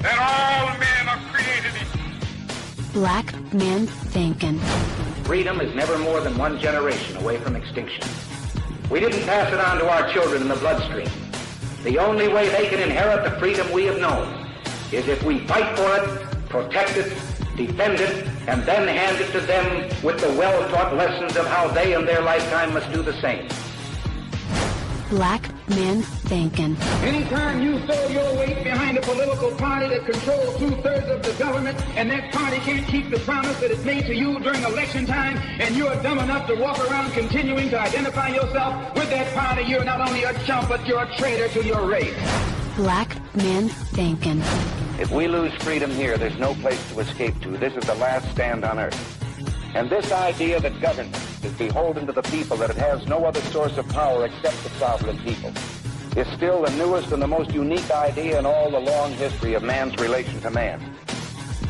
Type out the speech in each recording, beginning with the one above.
that all men are created equal. Black Man Thinkin. Freedom is never more than one generation away from extinction. We didn't pass it on to our children in the bloodstream. The only way they can inherit the freedom we have known is if we fight for it, protect it, defend it, and then hand it to them with the well-taught lessons of how they in their lifetime must do the same. Black Man Thinkin. Anytime you throw your weight behind a political party that controls 2/3 of the government, and that party can't keep the promise that it made to you during election time, and you're dumb enough to walk around continuing to identify yourself with that party, you're not only a chump, but you're a traitor to your race. Black Man Thinkin. If we lose freedom here, there's no place to escape to. This is the last stand on earth. And this idea that government is beholden to the people, that it has no other source of power except the sovereign people, is still the newest and the most unique idea in all the long history of man's relation to man.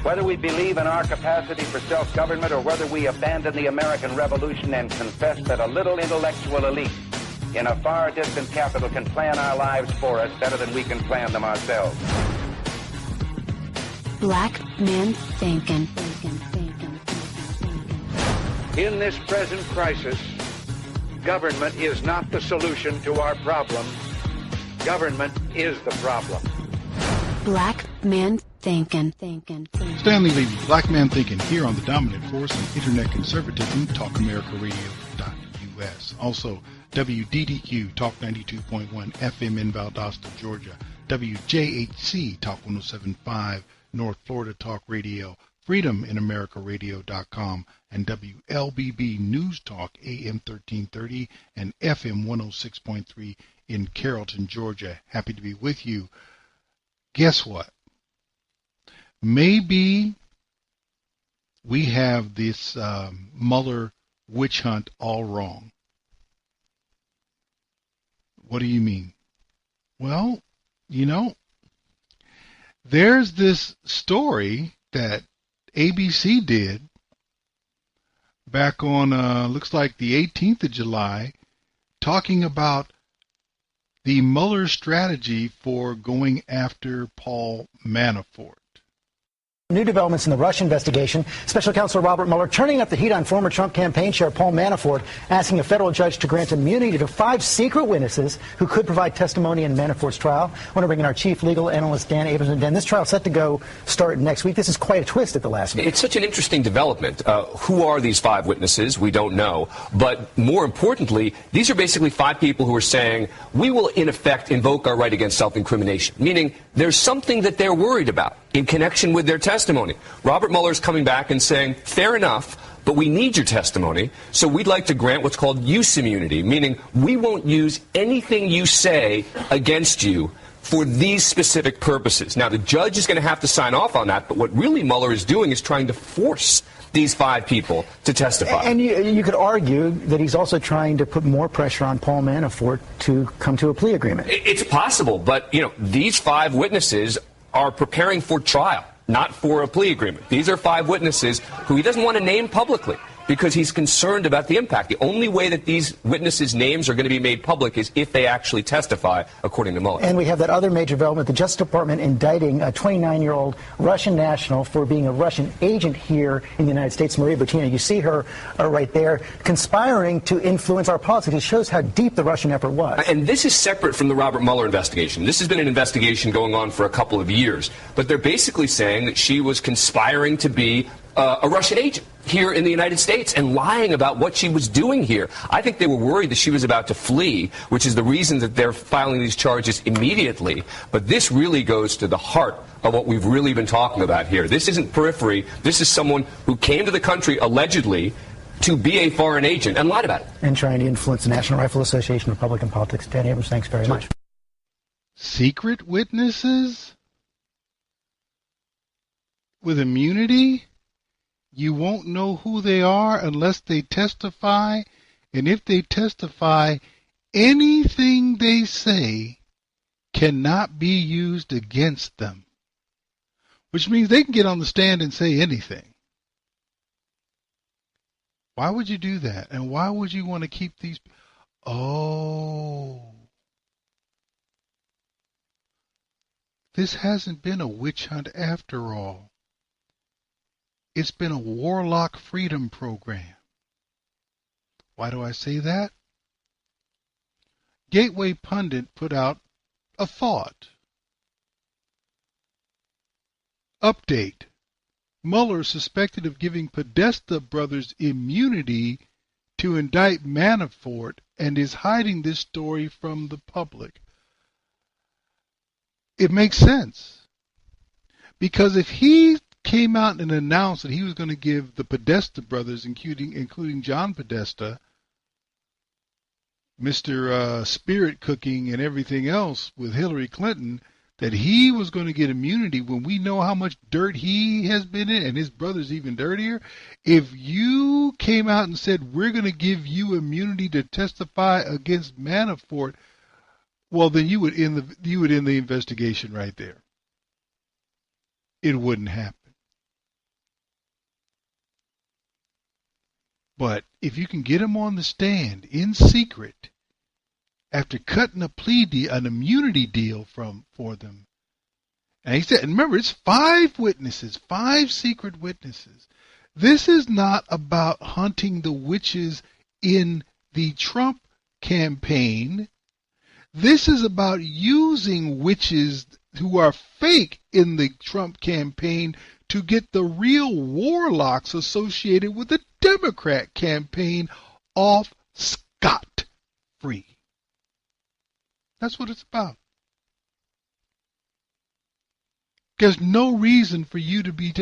Whether we believe in our capacity for self-government or whether we abandon the American Revolution and confess that a little intellectual elite in a far distant capital can plan our lives for us better than we can plan them ourselves. Black Man Thinkin. In this present crisis, government is not the solution to our problem. Government is the problem. Black Man Thinkin. Stanley, Levy, Black Man Thinkin, here on the dominant force in Internet conservatism, TalkAmericaRadio.us. Also, WDDQ, Talk 92.1 FM in Valdosta, Georgia. WJHC, Talk 107.5, North Florida Talk Radio. FreedomInAmericaRadio.com, and WLBB News Talk AM 1330 and FM 106.3 in Carrollton, Georgia. Happy to be with you. Guess what? Maybe we have this Mueller witch hunt all wrong. What do you mean? Well, there's this story that ABC did back on, looks like the 18th of July, talking about the Mueller strategy for going after Paul Manafort. New developments in the Russia investigation. Special Counsel Robert Mueller turning up the heat on former Trump campaign chair Paul Manafort, asking a federal judge to grant immunity to 5 secret witnesses who could provide testimony in Manafort's trial. I want to bring in our chief legal analyst, Dan Abramson. Dan, this trial is set to start next week. This is quite a twist at the last minute. It's such an interesting development. Who are these 5 witnesses? We don't know. But more importantly, these are basically 5 people who are saying, we will in effect invoke our right against self-incrimination, meaning there's something that they're worried about in connection with their testimony. Robert Mueller's coming back and saying, fair enough, but we need your testimony, so we'd like to grant what's called use immunity, meaning we won't use anything you say against you for these specific purposes. Now, the judge is going to have to sign off on that, but what really Mueller is doing is trying to force these 5 people to testify. And you could argue that he's also trying to put more pressure on Paul Manafort to come to a plea agreement. It's possible, but, these 5 witnesses are preparing for trial, not for a plea agreement. These are 5 witnesses who he doesn't want to name publicly because he's concerned about the impact. The only way that these witnesses' names are going to be made public is if they actually testify, according to Mueller. And we have that other major development, the Justice Department indicting a 29-year-old Russian national for being a Russian agent here in the United States, Maria Butina. You see her right there, conspiring to influence our politics. It shows how deep the Russian effort was. And this is separate from the Robert Mueller investigation. This has been an investigation going on for a couple of years. But they're basically saying that she was conspiring to be a Russian agent here in the United States and lying about what she was doing here. I think they were worried that she was about to flee, which is the reason that they're filing these charges immediately. But this really goes to the heart of what we've really been talking about here. This isn't periphery. This is someone who came to the country allegedly to be a foreign agent and lied about it. And trying to influence the National Rifle Association, Republican politics. Dan Abrams, thanks very much. Secret witnesses with immunity? You won't know who they are unless they testify, and if they testify, anything they say cannot be used against them, which means they can get on the stand and say anything. Why would you do that? And why would you want to keep these? Oh, this hasn't been a witch hunt after all. It's been a warlock freedom program. Why do I say that? Gateway Pundit put out a thought. Update. Mueller suspected of giving Podesta brothers immunity to indict Manafort and is hiding this story from the public. It makes sense. Because if he came out and announced that he was going to give the Podesta brothers, including John Podesta, Mr. Spirit Cooking and everything else with Hillary Clinton, that he was going to get immunity when we know how much dirt he has been in, and his brother's even dirtier. If you came out and said, we're going to give you immunity to testify against Manafort, well, then you would end the investigation right there. It wouldn't happen. But if you can get him on the stand in secret, after cutting a plea deal, an immunity deal for them, and he said, and remember, it's 5 witnesses, 5 secret witnesses. This is not about hunting the witches in the Trump campaign. This is about using witches who are fake in the Trump campaign to get the real warlocks associated with the Democrat campaign off scot-free. That's what it's about. There's no reason for you to be...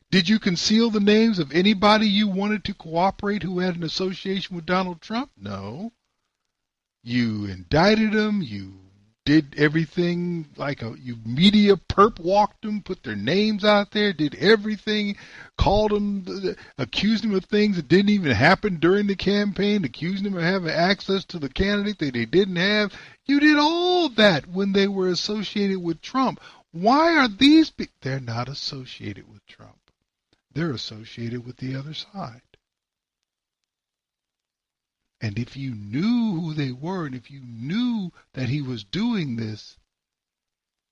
Did you conceal the names of anybody you wanted to cooperate who had an association with Donald Trump? No. You indicted them. You did everything like you media perp walked them, put their names out there, did everything, called them, accused them of things that didn't even happen during the campaign, accused them of having access to the candidate that they didn't have. You did all that when they were associated with Trump. Why are these people? They're not associated with Trump. They're associated with the other side. And if you knew who they were, and if you knew that he was doing this,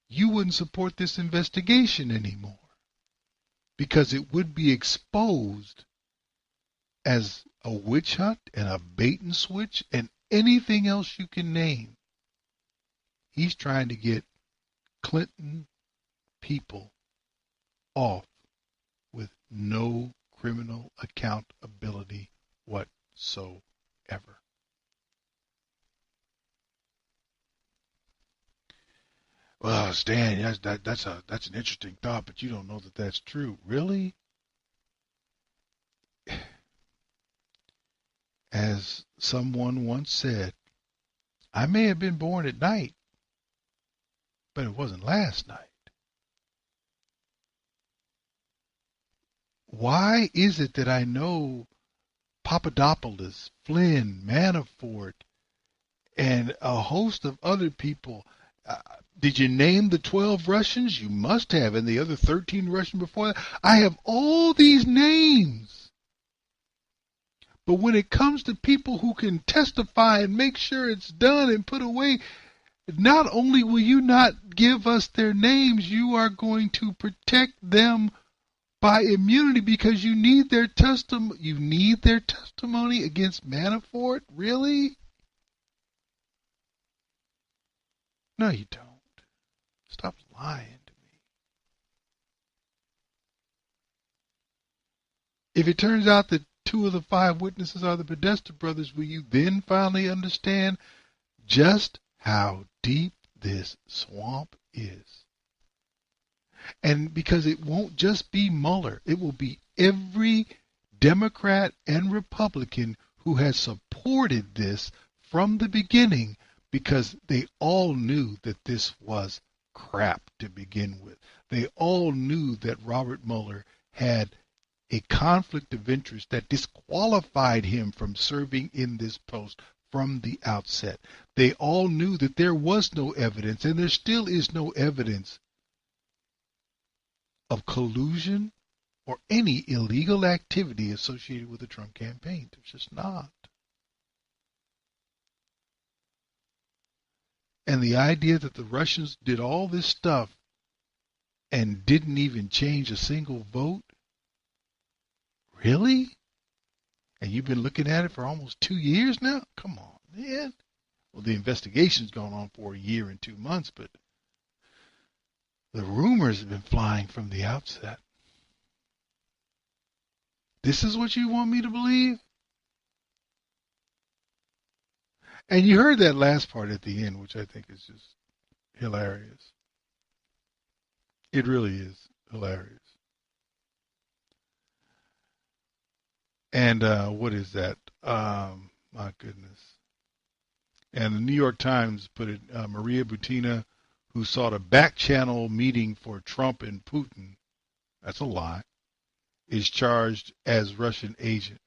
you wouldn't support this investigation anymore. Because it would be exposed as a witch hunt and a bait and switch and anything else you can name. He's trying to get Clinton people off with no criminal accountability whatsoever. Well, Stan, that's an interesting thought, but you don't know that that's true. Really? As someone once said, I may have been born at night, but it wasn't last night. Why is it that I know Papadopoulos, Flynn, Manafort, and a host of other people? Did you name the 12 Russians? You must have, and the other 13 Russians before that. I have all these names. But when it comes to people who can testify and make sure it's done and put away, not only will you not give us their names, you are going to protect them by immunity because you need their testimony. You need their testimony against Manafort? Really? No, you don't. Stop lying to me. If it turns out that 2 of the 5 witnesses are the Podesta brothers, will you then finally understand just how deep this swamp is? And because it won't just be Mueller, it will be every Democrat and Republican who has supported this from the beginning, because they all knew that this was crap to begin with. They all knew that Robert Mueller had a conflict of interest that disqualified him from serving in this post from the outset. They all knew that there was no evidence, and there still is no evidence of collusion or any illegal activity associated with the Trump campaign. There's just not. And the idea that the Russians did all this stuff and didn't even change a single vote? Really? And you've been looking at it for almost 2 years now? Come on, man. Well, the investigation's gone on for a year and 2 months, but the rumors have been flying from the outset. This is what you want me to believe? And you heard that last part at the end, which I think is just hilarious. It really is hilarious. And what is that? My goodness. And the New York Times put it, Maria Butina, who sought a back-channel meeting for Trump and Putin, that's a lie, is charged as Russian agent.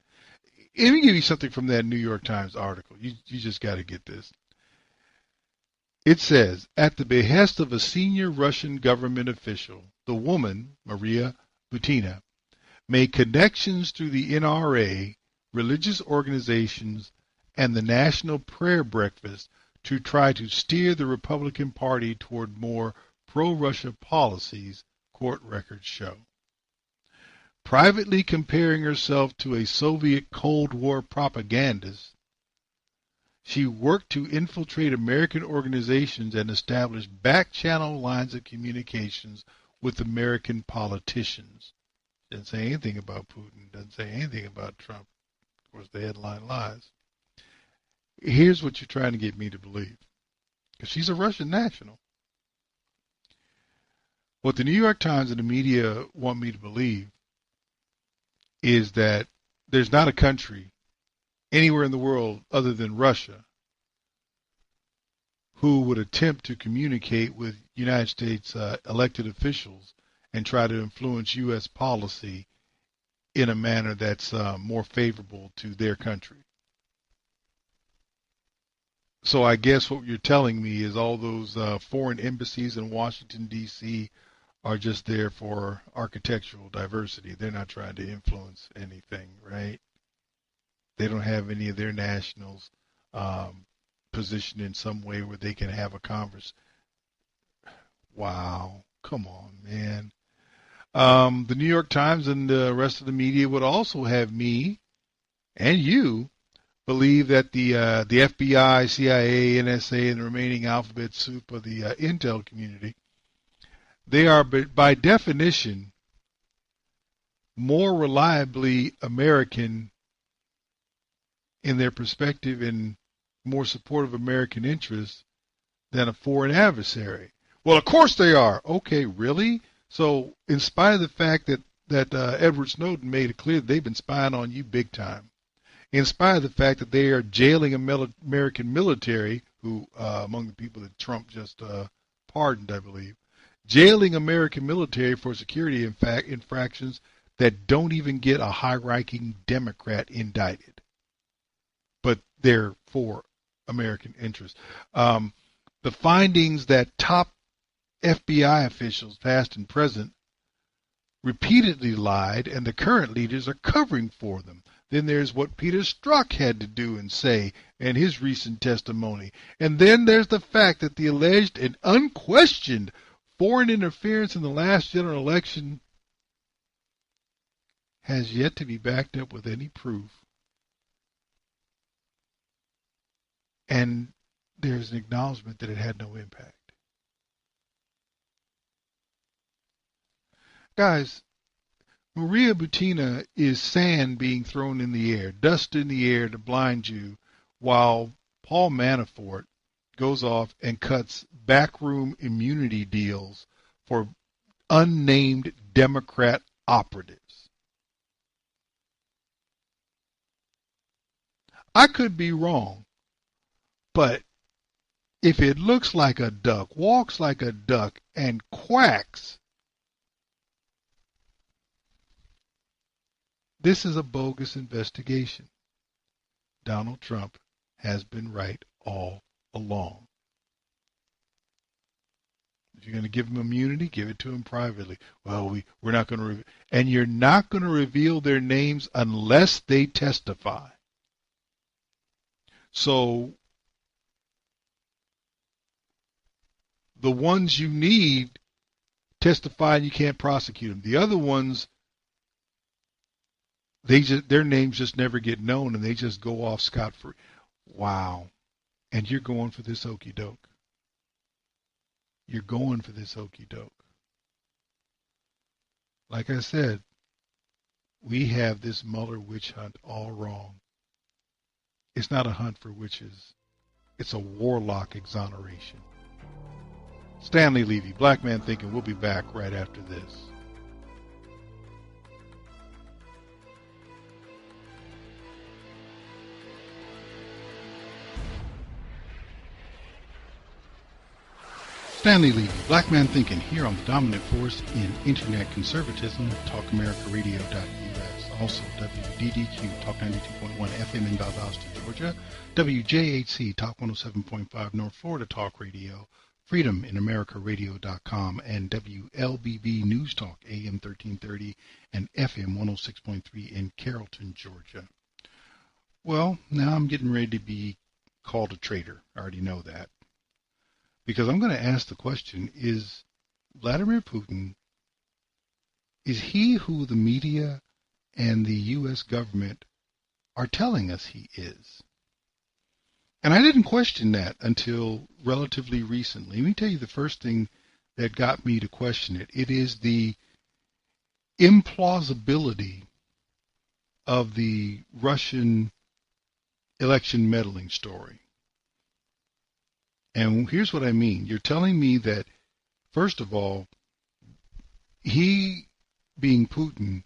Let me give you something from that New York Times article. You just got to get this. It says, at the behest of a senior Russian government official, the woman, Maria Butina, made connections through the NRA, religious organizations, and the National Prayer Breakfast to try to steer the Republican Party toward more pro-Russia policies, court records show. Privately comparing herself to a Soviet Cold War propagandist, she worked to infiltrate American organizations and establish back-channel lines of communications with American politicians. Didn't say anything about Putin, doesn't say anything about Trump. Of course, the headline lies. Here's what you're trying to get me to believe. Because she's a Russian national. What the New York Times and the media want me to believe is that there's not a country anywhere in the world other than Russia who would attempt to communicate with United States elected officials and try to influence U.S. policy in a manner that's more favorable to their country. So I guess what you're telling me is all those foreign embassies in Washington, D.C. are just there for architectural diversity. They're not trying to influence anything, right? They don't have any of their nationals positioned in some way where they can have a conversation. Wow. Come on, man. The New York Times and the rest of the media would also have me and you believe that the FBI, CIA, NSA, and the remaining alphabet soup of the intel community, they are by definition more reliably American in their perspective and more supportive of American interests than a foreign adversary. Well, of course they are. Okay, really? So in spite of the fact that Edward Snowden made it clear that they've been spying on you big time, in spite of the fact that they are jailing American military, who among the people that Trump just pardoned, I believe, jailing American military for security infractions that don't even get a high-ranking Democrat indicted. But they're for American interests. The findings that top FBI officials, past and present, repeatedly lied, and the current leaders are covering for them. Then there's what Peter Strzok had to do and say in his recent testimony. And then there's the fact that the alleged and unquestioned foreign interference in the last general election has yet to be backed up with any proof. And there's an acknowledgement that it had no impact. Guys, Maria Butina is sand being thrown in the air, dust in the air to blind you, while Paul Manafort goes off and cuts backroom immunity deals for unnamed Democrat operatives. I could be wrong, but if it looks like a duck, walks like a duck, and quacks, this is a bogus investigation. Donald Trump has been right all along. If you're going to give him immunity, give it to him privately. Well, we're not going to, and you're not going to reveal their names unless they testify. So the ones you need testify and you can't prosecute them. The other ones, their names just never get known and they just go off scot-free. Wow. And you're going for this okey doke. You're going for this okey doke. Like I said, we have this Mueller witch hunt all wrong. It's not a hunt for witches. It's a warlock exoneration. Stanley, Levy, Black Man Thinking. We'll be back right after this. Stanley Levy, Black Man Thinking, here on the dominant force in internet conservatism, talkamerica.radio.us. Also, WDDQ, Talk 92.1 FM in Valdosta, Georgia. WJHC, Talk 107.5 North Florida Talk Radio. FreedomInAmericaRadio.com and WLBB News Talk, AM 1330 and FM 106.3 in Carrollton, Georgia. Well, now I'm getting ready to be called a traitor. I already know that. Because I'm going to ask the question, is Vladimir Putin, is he who the media and the U.S. government are telling us he is? And I didn't question that until relatively recently. Let me tell you the first thing that got me to question it. It is the implausibility of the Russian election meddling story. And here's what I mean. You're telling me that, first of all, he, being Putin,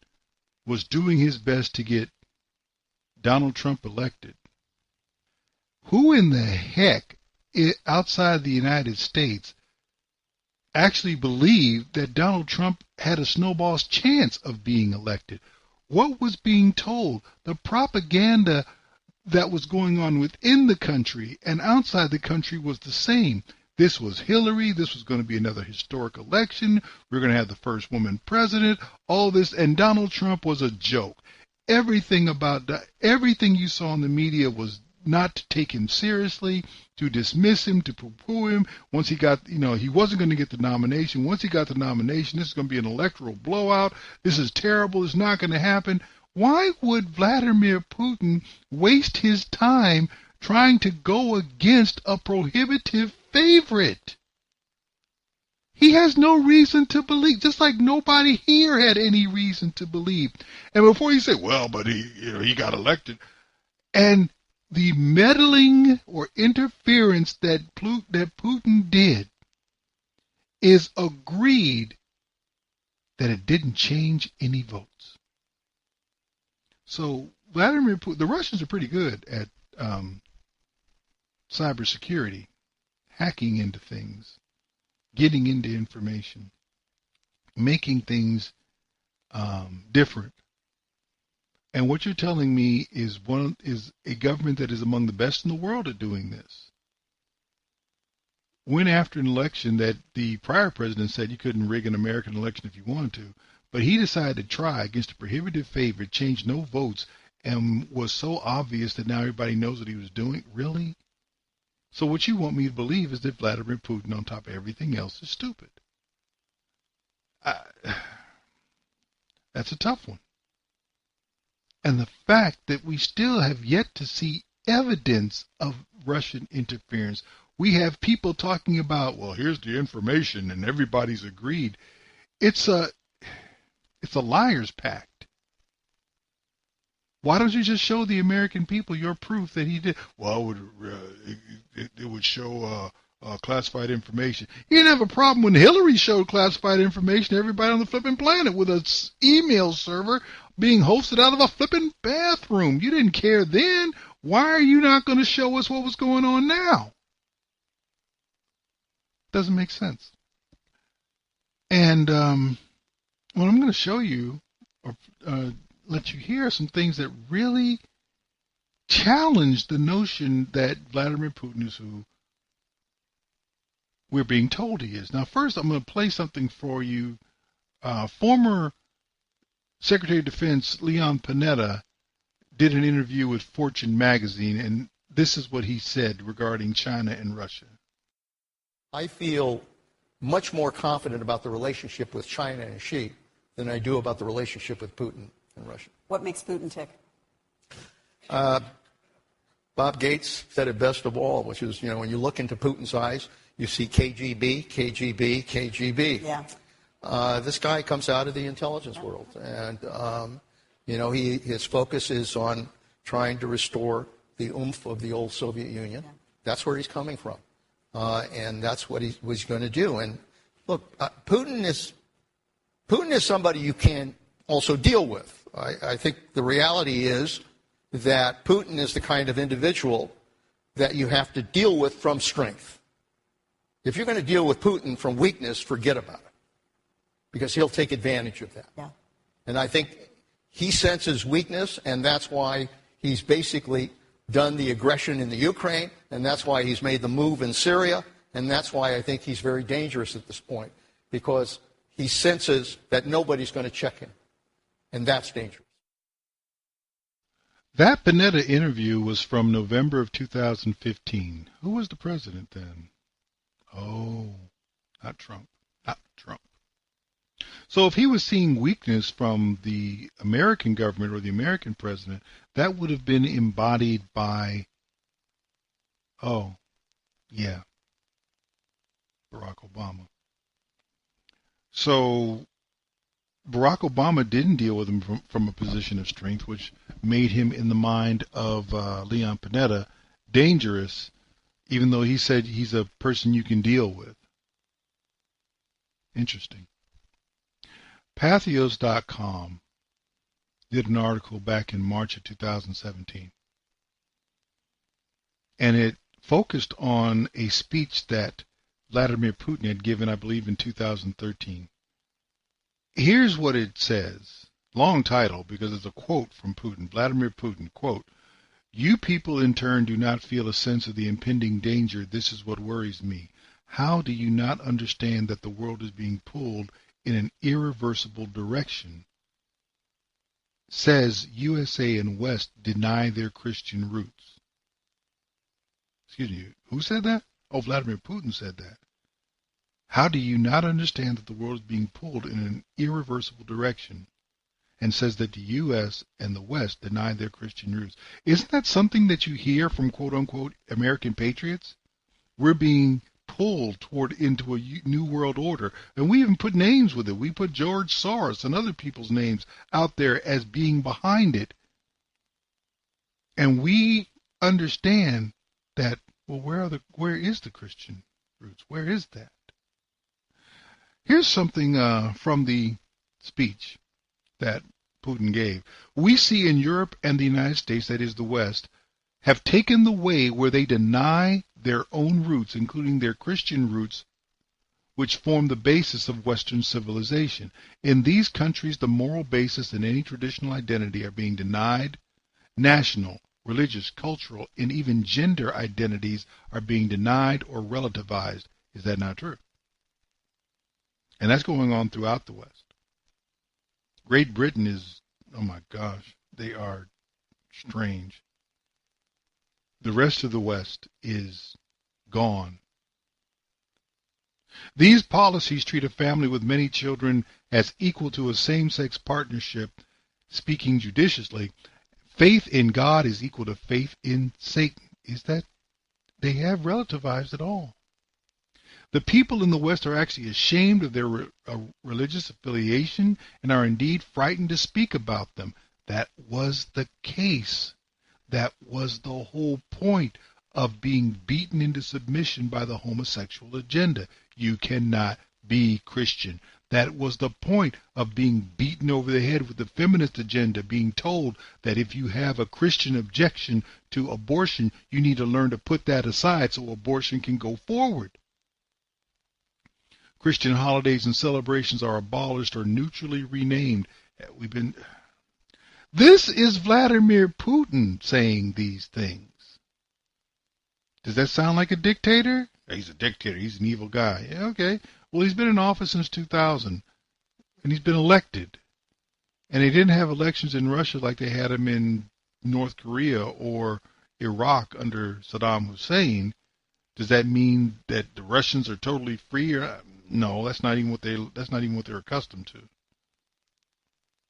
was doing his best to get Donald Trump elected. Who in the heck outside the United States actually believed that Donald Trump had a snowball's chance of being elected? What was being told? The propaganda that was going on within the country and outside the country was the same. This was Hillary. This was going to be another historic election. We're going to have the first woman president. All this, and Donald Trump was a joke. Everything you saw in the media was not to take him seriously, to dismiss him, to poo-poo him. Once he got, he wasn't going to get the nomination. Once he got the nomination, this is going to be an electoral blowout. This is terrible. It's not going to happen. Why would Vladimir Putin waste his time trying to go against a prohibitive favorite? He has no reason to believe, just like nobody here had any reason to believe. And before you say, well, but he got elected, and the meddling or interference that Putin did is agreed that it didn't change any votes. So Vladimir Putin, the Russians are pretty good at cybersecurity, hacking into things, getting into information, making things different. And what you're telling me is a government that is among the best in the world at doing this. Went after an election that the prior president said you couldn't rig an American election if you wanted to, but he decided to try against a prohibitive favorite, changed no votes, and was so obvious that now everybody knows what he was doing. Really? So what you want me to believe is that Vladimir Putin, on top of everything else, is stupid. That's a tough one. And the fact that we still have yet to see evidence of Russian interference. We have people talking about, well, here's the information, and everybody's agreed. It's a liar's pact. Why don't you just show the American people your proof that he did? Well, it would show classified information. You didn't have a problem when Hillary showed classified information to everybody on the flipping planet with an email server being hosted out of a flipping bathroom. You didn't care then. Why are you not going to show us what was going on now? Doesn't make sense. And what I'm going to show you, or let you hear some things that really challenge the notion that Vladimir Putin is who we're being told he is. Now, first, I'm going to play something for you. Former Secretary of Defense Leon Panetta did an interview with Fortune magazine, and this is what he said regarding China and Russia. I feel much more confident about the relationship with China and Xi than I do about the relationship with Putin and Russia. What makes Putin tick? Bob Gates said it best of all, which is, when you look into Putin's eyes, you see KGB, KGB, KGB. Yeah. This guy comes out of the intelligence world, and his focus is on trying to restore the oomph of the old Soviet Union. Yeah. That's where he's coming from, and that's what he was going to do. And look, Putin is somebody you can also deal with. I think the reality is that Putin is the kind of individual that you have to deal with from strength. If you're going to deal with Putin from weakness, forget about it, because he'll take advantage of that. Yeah. And I think he senses weakness, and that's why he's basically done the aggression in the Ukraine, and that's why he's made the move in Syria, and that's why I think he's very dangerous at this point, because he senses that nobody's going to check him, and that's dangerous. That Panetta interview was from November of 2015. Who was the president then? Oh, not Trump. Not Trump. So if he was seeing weakness from the American government or the American president, that would have been embodied by, Barack Obama. So Barack Obama didn't deal with him from a position of strength, which made him, in the mind of Leon Panetta, dangerous, even though he said he's a person you can deal with. Interesting. Pathos.com did an article back in March of 2017, and it focused on a speech that Vladimir Putin had given, I believe, in 2013. Here's what it says. Long title, because it's a quote from Putin. Vladimir Putin, quote, "You people in turn do not feel a sense of the impending danger. This is what worries me. How do you not understand that the world is being pulled in an irreversible direction? Says USA and West deny their Christian roots." Excuse me, who said that? Oh, Vladimir Putin said that. How do you not understand that the world is being pulled in an irreversible direction, and says that the U.S. and the West deny their Christian roots? Isn't that something that you hear from quote-unquote American patriots? We're being pulled into a new world order, and we even put names with it. We put George Soros and other people's names out there as being behind it, and we understand that. Well, where is the Christian roots? Where is that? Here's something from the speech that Putin gave. We see in Europe and the United States, that is the West, have taken the way where they deny their own roots, including their Christian roots, which form the basis of Western civilization. In these countries, the moral basis and any traditional identity are being denied. National, religious, cultural, and even gender identities are being denied or relativized. Is that not true? And that's going on throughout the West. Great Britain is, oh my gosh, they are strange. The rest of the West is gone. These policies treat a family with many children as equal to a same-sex partnership. Speaking judiciously, faith in God is equal to faith in Satan. Is that they have relativized it all? The people in the West are actually ashamed of their religious affiliation and are indeed frightened to speak about them. That was the case. That was the whole point of being beaten into submission by the homosexual agenda. You cannot be Christian. That was the point of being beaten over the head with the feminist agenda, being told that if you have a Christian objection to abortion, you need to learn to put that aside so abortion can go forward. Christian holidays and celebrations are abolished or neutrally renamed. This is Vladimir Putin saying these things. Does that sound like a dictator? He's a dictator. He's an evil guy. Yeah, okay. Well, he's been in office since 2000, and he's been elected. And they didn't have elections in Russia like they had them in North Korea or Iraq under Saddam Hussein. Does that mean that the Russians are totally free? No, that's not even what they're accustomed to.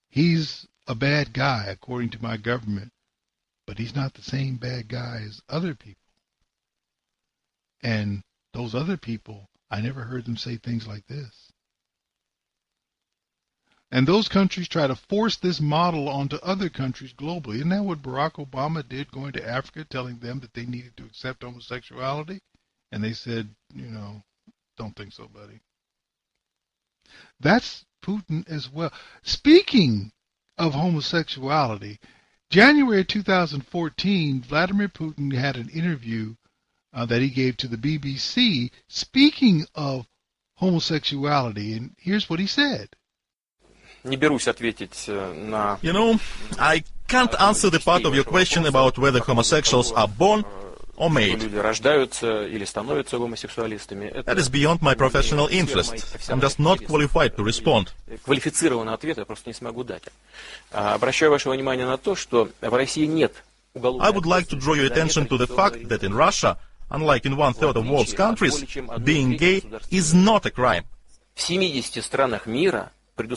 He's a bad guy, according to my government, but he's not the same bad guy as other people. And those other people, I never heard them say things like this. And those countries try to force this model onto other countries globally. Isn't that what Barack Obama did, going to Africa, telling them that they needed to accept homosexuality? And they said, don't think so, buddy. That's Putin as well. Speaking of homosexuality, January 2014, Vladimir Putin had an interview that he gave to the BBC, speaking of homosexuality, and here's what he said. I can't answer the part of your question about whether homosexuals are born or made. That is beyond my professional interest. I'm just not qualified to respond. I would like to draw your attention to the fact that in Russia, unlike in 1/3 of world's countries, being gay is not a crime. In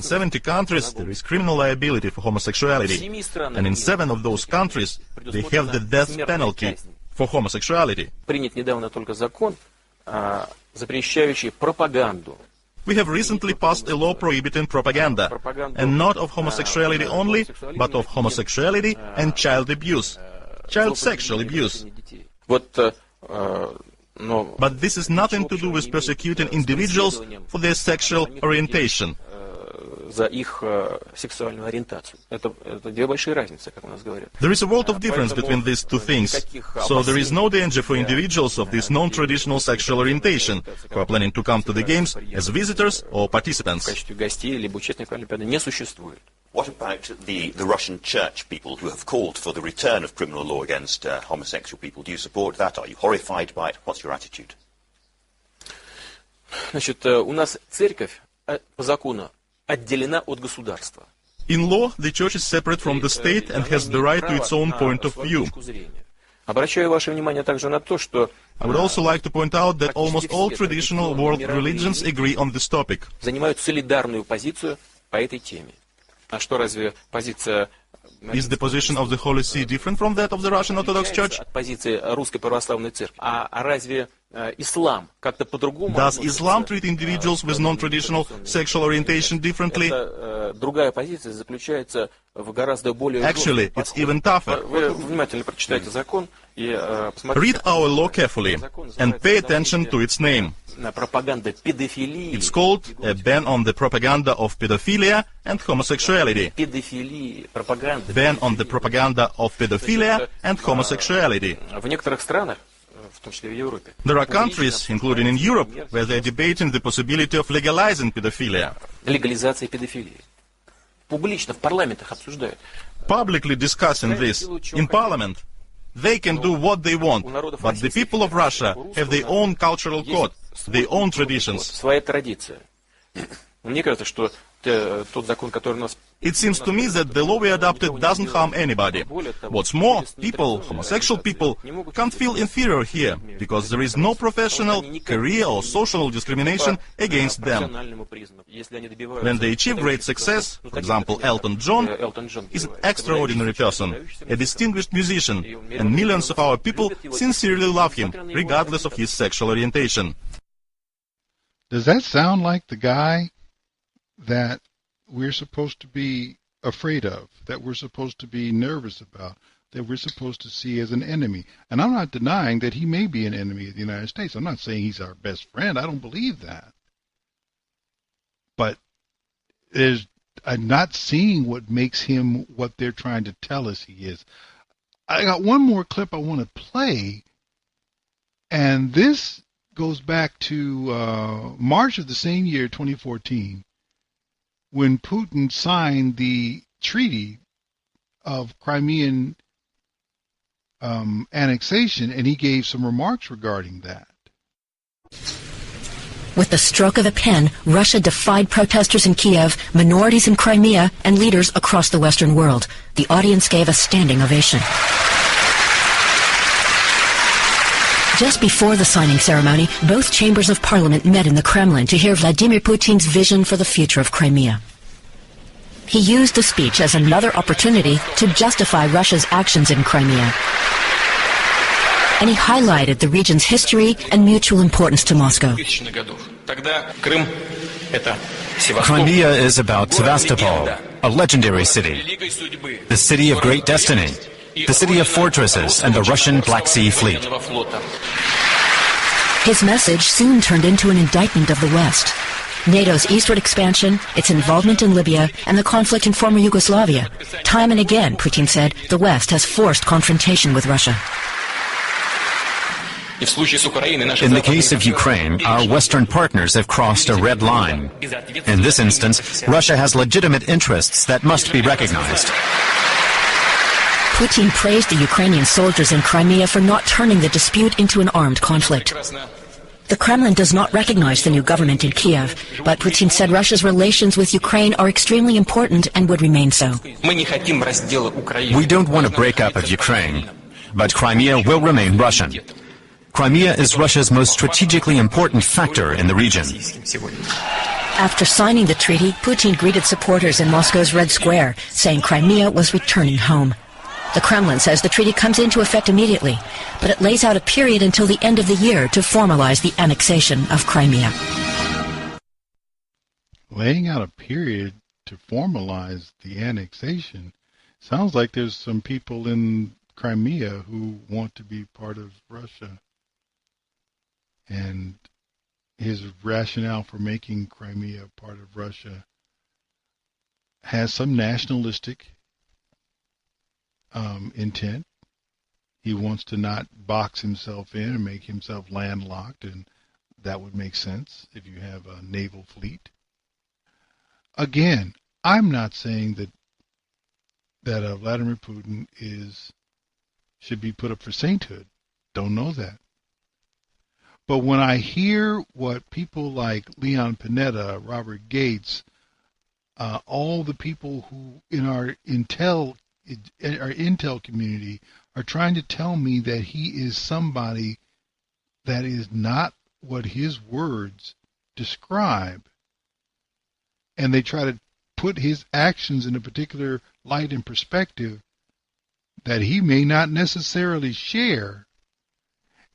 70 countries, there is criminal liability for homosexuality, and in 7 of those countries, they have the death penalty for homosexuality. We have recently passed a law prohibiting propaganda, and not of homosexuality only, but of homosexuality and child abuse, child sexual abuse. But this is nothing to do with persecuting individuals for their sexual orientation. There is a world of difference between these two things, so there is no danger for individuals of this non-traditional sexual orientation who are planning to come to the games as visitors or participants. What about the Russian church people who have called for the return of criminal law against homosexual people? Do you support that? Are you horrified by it? What's your attitude? In law, the church is separate from the state and has the right to its own point of view. I would also like to point out that almost all traditional world religions agree on this topic. Is the position of the Holy See different from that of the Russian Orthodox Church? Does Islam treat individuals with non-traditional sexual orientation differently? Actually, it's even tougher. Read our law carefully and pay attention to its name. It's called a ban on the propaganda of pedophilia and homosexuality. Ban on the propaganda of pedophilia and homosexuality. There are countries, including in Europe, where they are debating the possibility of legalizing pedophilia. Publicly discussing this in parliament. They can do what they want, but the people of Russia have their own cultural code, their own traditions. It seems to me that the law we adopted doesn't harm anybody. What's more, people, homosexual people, can't feel inferior here, because there is no professional, career or social discrimination against them. When they achieve great success, for example, Elton John is an extraordinary person, a distinguished musician, and millions of our people sincerely love him, regardless of his sexual orientation. Does that sound like the guy that we're supposed to be afraid of, that we're supposed to be nervous about, that we're supposed to see as an enemy? And I'm not denying that he may be an enemy of the United States. I'm not saying he's our best friend. I don't believe that. But I'm not seeing what makes him what they're trying to tell us he is. I got one more clip I want to play, and this goes back to March of the same year, 2014, when Putin signed the treaty of Crimean annexation, and he gave some remarks regarding that. With the stroke of a pen, Russia defied protesters in Kiev, minorities in Crimea, and leaders across the Western world. The audience gave a standing ovation. Just before the signing ceremony, both chambers of parliament met in the Kremlin to hear Vladimir Putin's vision for the future of Crimea. He used the speech as another opportunity to justify Russia's actions in Crimea. And he highlighted the region's history and mutual importance to Moscow. Crimea is about Sevastopol, a legendary city, the city of great destiny, the city of fortresses and the Russian Black Sea Fleet. His message soon turned into an indictment of the West. NATO's eastward expansion, its involvement in Libya, and the conflict in former Yugoslavia. Time and again, Putin said, the West has forced confrontation with Russia. In the case of Ukraine, our Western partners have crossed a red line. In this instance, Russia has legitimate interests that must be recognized. Putin praised the Ukrainian soldiers in Crimea for not turning the dispute into an armed conflict. The Kremlin does not recognize the new government in Kiev, but Putin said Russia's relations with Ukraine are extremely important and would remain so. We don't want to break up of Ukraine, but Crimea will remain Russian. Crimea is Russia's most strategically important factor in the region. After signing the treaty, Putin greeted supporters in Moscow's Red Square, saying Crimea was returning home. The Kremlin says the treaty comes into effect immediately, but it lays out a period until the end of the year to formalize the annexation of Crimea. Laying out a period to formalize the annexation sounds like there's some people in Crimea who want to be part of Russia. And his rationale for making Crimea part of Russia has some nationalistic intent. He wants to not box himself in and make himself landlocked, and that would make sense if you have a naval fleet. Again, I'm not saying that Vladimir Putin should be put up for sainthood. Don't know that. But when I hear what people like Leon Panetta, Robert Gates, all the people who in our intel community are trying to tell me that he is somebody that is not what his words describe, and they try to put his actions in a particular light and perspective that he may not necessarily share,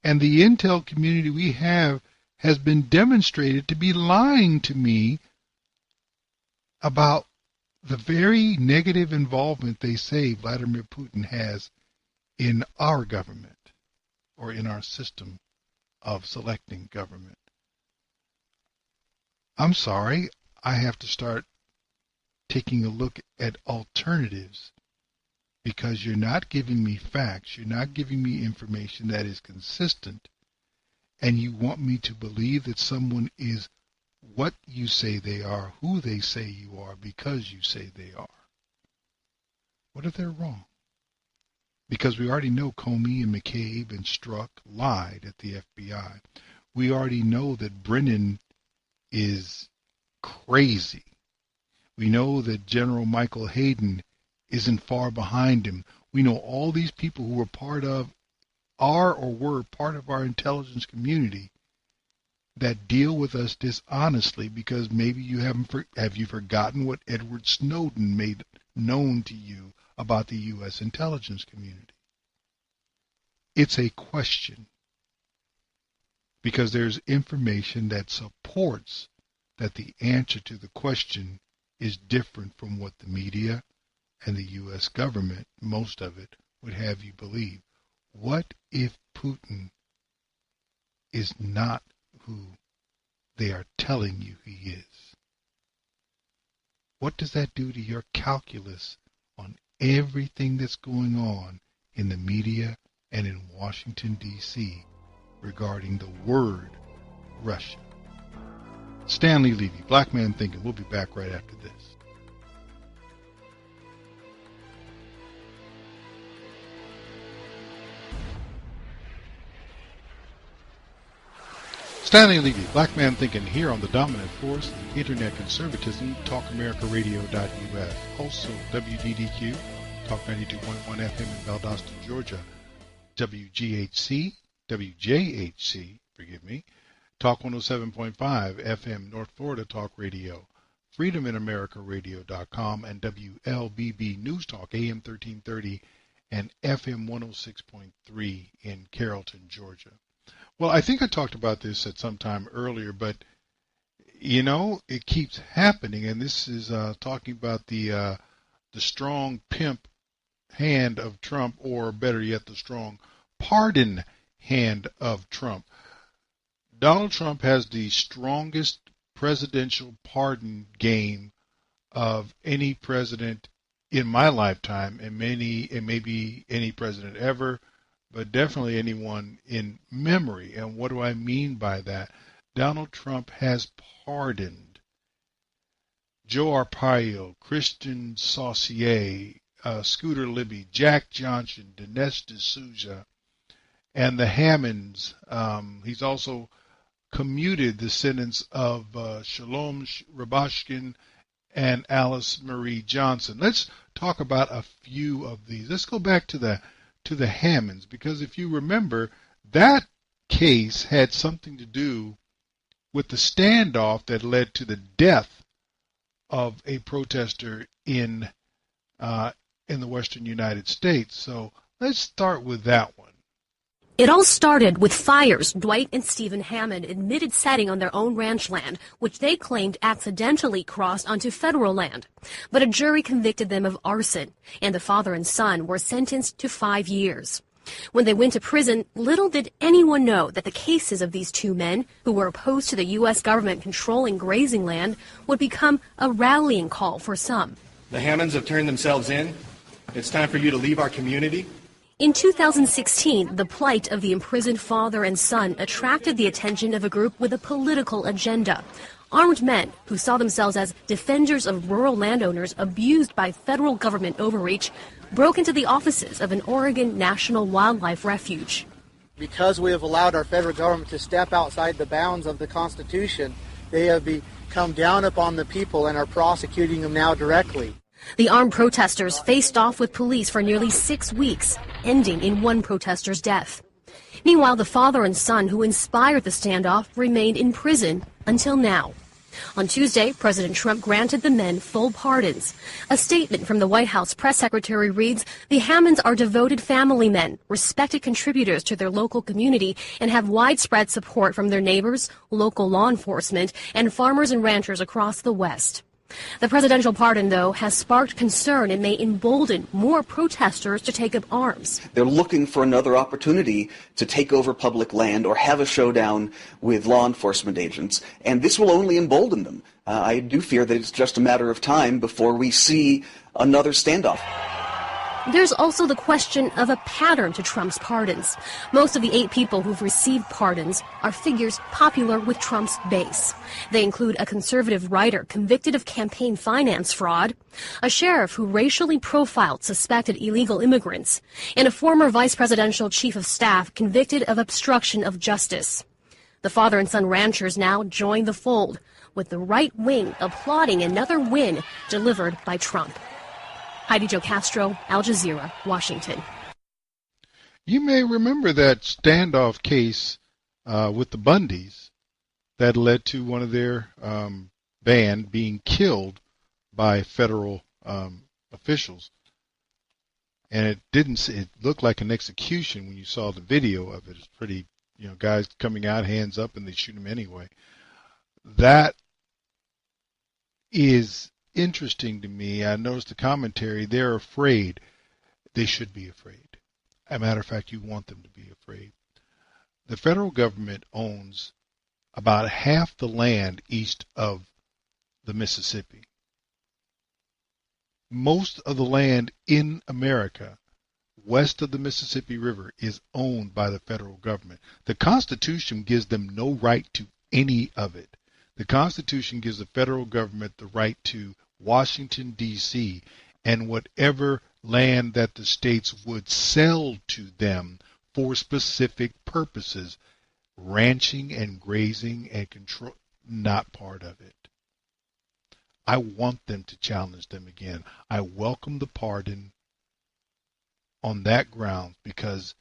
and the intel community we have has been demonstrated to be lying to me about the very negative involvement they say Vladimir Putin has in our government or in our system of selecting government. I'm sorry, I have to start taking a look at alternatives, because you're not giving me facts, you're not giving me information that is consistent, and you want me to believe that someone is what you say they are, who they say you are, because you say they are. What if they're wrong? Because we already know Comey and McCabe and Strzok lied at the FBI. We already know that Brennan is crazy. We know that General Michael Hayden isn't far behind him. We know all these people who were part of were part of our intelligence community that deal with us dishonestly, because maybe you have you forgotten what Edward Snowden made known to you about the U.S. intelligence community? It's a question, because there's information that supports that the answer to the question is different from what the media and the U.S. government, most of it, would have you believe. What if Putin is not who they are telling you he is? What does that do to your calculus on everything that's going on in the media and in Washington, D.C. regarding the word Russia? Stanley, Levy, Black Man Thinking. We'll be back right after this. Stanley Levy, Black Man Thinking, here on the dominant force of Internet Conservatism, TalkAmericaRadio.us. Also, WDDQ, Talk 92.1 FM in Valdosta, Georgia. WGHC, WJHC, forgive me, Talk 107.5 FM North Florida Talk Radio, FreedomInAmericaRadio.com, and WLBB News Talk AM 1330 and FM 106.3 in Carrollton, Georgia. Well, I think I talked about this at some time earlier, but you know, it keeps happening, and this is talking about the strong pimp hand of Trump, or better yet, the strong pardon hand of Trump. Donald Trump has the strongest presidential pardon game of any president in my lifetime, and maybe any president ever, but definitely anyone in memory. And what do I mean by that? Donald Trump has pardoned Joe Arpaio, Christian Saucier, Scooter Libby, Jack Johnson, Dinesh D'Souza, and the Hammonds. He's also commuted the sentence of Shalom Rabashkin and Alice Marie Johnson. Let's talk about a few of these. Let's go back to the Hammonds, because if you remember, that case had something to do with the standoff that led to the death of a protester in the western United States. So let's start with that one. It all started with fires Dwight and Stephen Hammond admitted setting on their own ranch land, which they claimed accidentally crossed onto federal land. But a jury convicted them of arson, and the father and son were sentenced to 5 years. When they went to prison, little did anyone know that the cases of these two men, who were opposed to the U.S. government controlling grazing land, would become a rallying call for some. The Hammonds have turned themselves in. It's time for you to leave our community. In 2016, the plight of the imprisoned father and son attracted the attention of a group with a political agenda. Armed men who saw themselves as defenders of rural landowners abused by federal government overreach broke into the offices of an Oregon National Wildlife Refuge. Because we have allowed our federal government to step outside the bounds of the Constitution, they have come down upon the people and are prosecuting them now directly. The armed protesters faced off with police for nearly 6 weeks, ending in one protester's death. Meanwhile, the father and son who inspired the standoff remained in prison until now. On Tuesday, President Trump granted the men full pardons. A statement from the White House press secretary reads, "The Hammonds are devoted family men, respected contributors to their local community, and have widespread support from their neighbors, local law enforcement, and farmers and ranchers across the West." The presidential pardon, though, has sparked concern and may embolden more protesters to take up arms. They're looking for another opportunity to take over public land or have a showdown with law enforcement agents, and this will only embolden them. I do fear that it's just a matter of time before we see another standoff. There's also the question of a pattern to Trump's pardons. Most of the 8 people who've received pardons are figures popular with Trump's base. They include a conservative writer convicted of campaign finance fraud, a sheriff who racially profiled suspected illegal immigrants, and a former vice presidential chief of staff convicted of obstruction of justice. The father and son ranchers now join the fold, with the right wing applauding another win delivered by Trump. Heidi Jo Castro, Al Jazeera, Washington. You may remember that standoff case with the Bundys that led to one of their band being killed by federal officials. And it looked like an execution when you saw the video of it. It's pretty, guys coming out, hands up, and they shoot them anyway. That is interesting to me. I noticed the commentary. They're afraid. They should be afraid. As a matter of fact, you want them to be afraid. The federal government owns about half the land east of the Mississippi. Most of the land in America west of the Mississippi River is owned by the federal government. The Constitution gives them no right to any of it. The Constitution gives the federal government the right to Washington, D.C., and whatever land that the states would sell to them for specific purposes. Ranching and grazing and control, not part of it. I want them to challenge them again. I welcome the pardon on that ground because